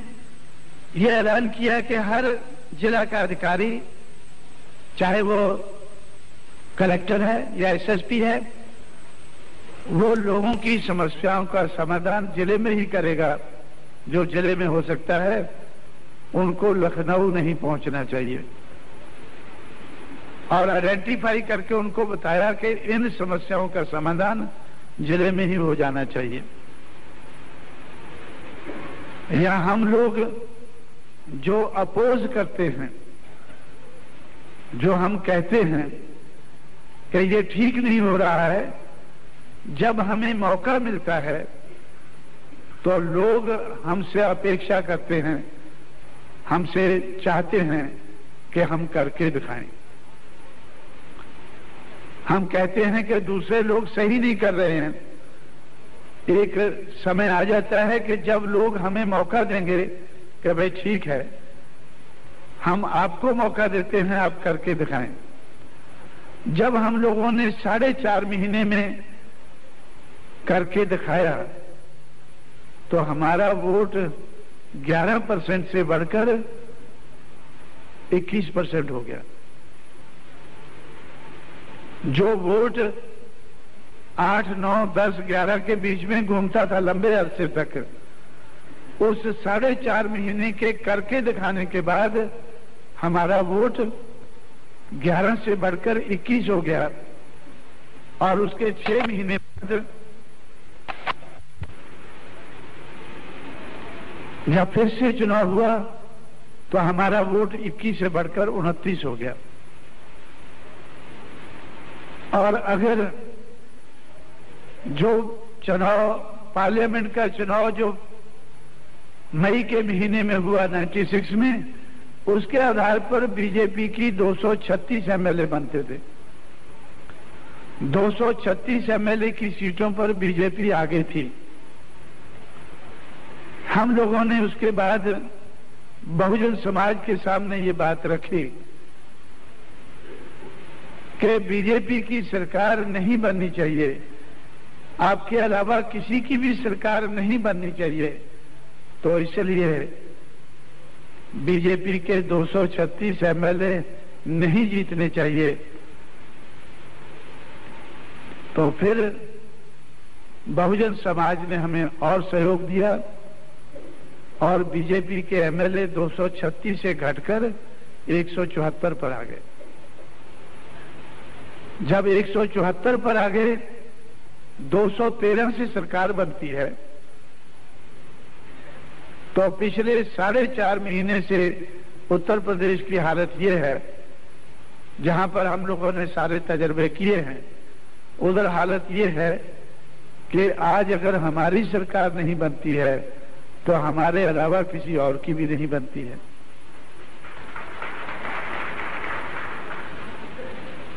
[SPEAKER 2] ये ऐलान किया कि हर जिला का अधिकारी, चाहे वो कलेक्टर है या एसएसपी है, वो लोगों की समस्याओं का समाधान जिले में ही करेगा। जो जिले में हो सकता है उनको लखनऊ नहीं पहुंचना चाहिए। और आइडेंटिफाई करके उनको बताया कि इन समस्याओं का समाधान जिले में ही हो जाना चाहिए। या हम लोग जो अपोज करते हैं, जो हम कहते हैं कि ये ठीक नहीं हो रहा है, जब हमें मौका मिलता है तो लोग हमसे अपेक्षा करते हैं, हमसे चाहते हैं कि हम करके दिखाएं। हम कहते हैं कि दूसरे लोग सही नहीं कर रहे हैं। एक समय आ जाता है कि जब लोग हमें मौका देंगे कि भाई ठीक है, हम आपको मौका देते हैं, आप करके दिखाएं। जब हम लोगों ने 4.5 महीने में करके दिखाया तो हमारा वोट 11% से बढ़कर 21% हो गया। जो वोट 8, 9, 10, 11 के बीच में घूमता था लंबे अरसे तक, उस 4.5 महीने के करके दिखाने के बाद हमारा वोट 11 से बढ़कर 21 हो गया। और उसके 6 महीने बाद जब फिर से चुनाव हुआ तो हमारा वोट 21 से बढ़कर 29 हो गया। और अगर जो चुनाव, पार्लियामेंट का चुनाव जो मई के महीने में हुआ 96 में, उसके आधार पर बीजेपी की 236 एमएलए बनते थे। 236 एमएलए की सीटों पर बीजेपी आगे थी। हम लोगों ने उसके बाद बहुजन समाज के सामने ये बात रखी
[SPEAKER 1] कि बीजेपी की सरकार नहीं बननी चाहिए, आपके अलावा किसी की भी सरकार नहीं बननी चाहिए, तो इसलिए बीजेपी के 236 एमएलए नहीं जीतने चाहिए। तो फिर बहुजन समाज ने हमें और सहयोग दिया और बीजेपी के एमएलए 236 से घटकर 174 पर आ गए। जब 174 पर आ गए, 213 से सरकार बनती है, तो पिछले 4.5 महीने से उत्तर प्रदेश की हालत ये है, जहां पर हम लोगों ने सारे तजर्बे किए हैं, उधर हालत ये है कि आज अगर हमारी सरकार नहीं बनती है तो हमारे अलावा किसी और की भी नहीं बनती है।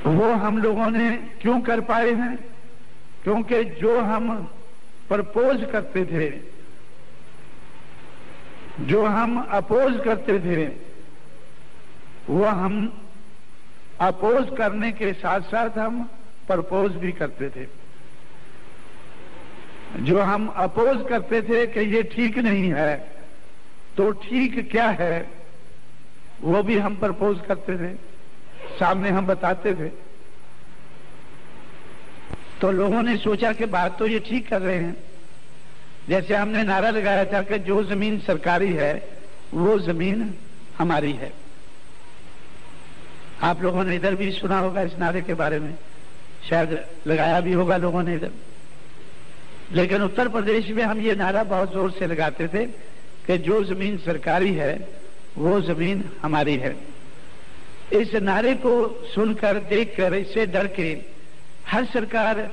[SPEAKER 1] वो हम लोगों ने क्यों कर पाए हैं? क्योंकि जो हम प्रपोज करते थे, जो हम अपोज करते थे, वो हम अपोज करने के साथ साथ हम प्रपोज भी करते थे। जो हम अपोज करते थे कि ये ठीक नहीं है, तो ठीक क्या है वो भी हम प्रपोज करते थे, सामने हम बताते थे। तो लोगों ने सोचा कि बात तो ये ठीक कर रहे हैं। जैसे हमने नारा लगाया था कि जो जमीन सरकारी है वो जमीन हमारी है। आप लोगों ने इधर भी सुना होगा इस नारे के बारे में, शायद लगाया भी होगा लोगों ने इधर। लेकिन उत्तर प्रदेश में हम ये नारा बहुत जोर से लगाते थे कि जो जमीन सरकारी है वो जमीन हमारी है। इस नारे को सुनकर, देखकर, इससे डर के हर सरकार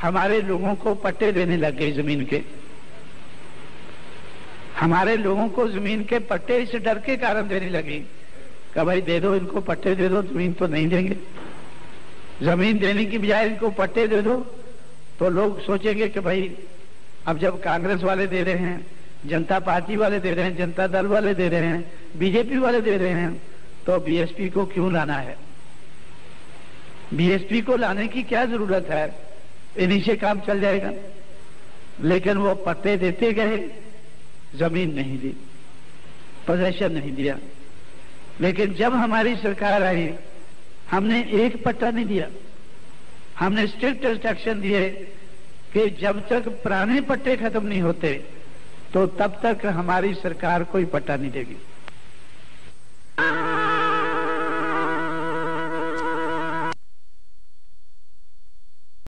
[SPEAKER 1] हमारे लोगों को पट्टे देने लग गई जमीन के। हमारे लोगों को जमीन के पट्टे इस डर के कारण देने लगी कि भाई दे दो, इनको पट्टे दे दो, जमीन तो नहीं देंगे। जमीन देने की बजाय इनको पट्टे दे दो तो लोग सोचेंगे कि भाई अब जब कांग्रेस वाले दे रहे हैं, जनता पार्टी वाले दे रहे हैं, जनता दल वाले दे रहे हैं, बीजेपी वाले दे रहे हैं, तो बीएसपी को क्यों लाना है? बीएसपी को लाने की क्या जरूरत है? इन्हीं से काम चल जाएगा। लेकिन वो पट्टे देते गए, जमीन नहीं दी, पोजेशन नहीं दिया। लेकिन जब हमारी सरकार आई, हमने एक पट्टा नहीं दिया। हमने स्ट्रिक्ट इंस्ट्रक्शन दिए कि जब तक पुराने पट्टे खत्म नहीं होते तो तब तक हमारी सरकार कोई पट्टा नहीं देगी।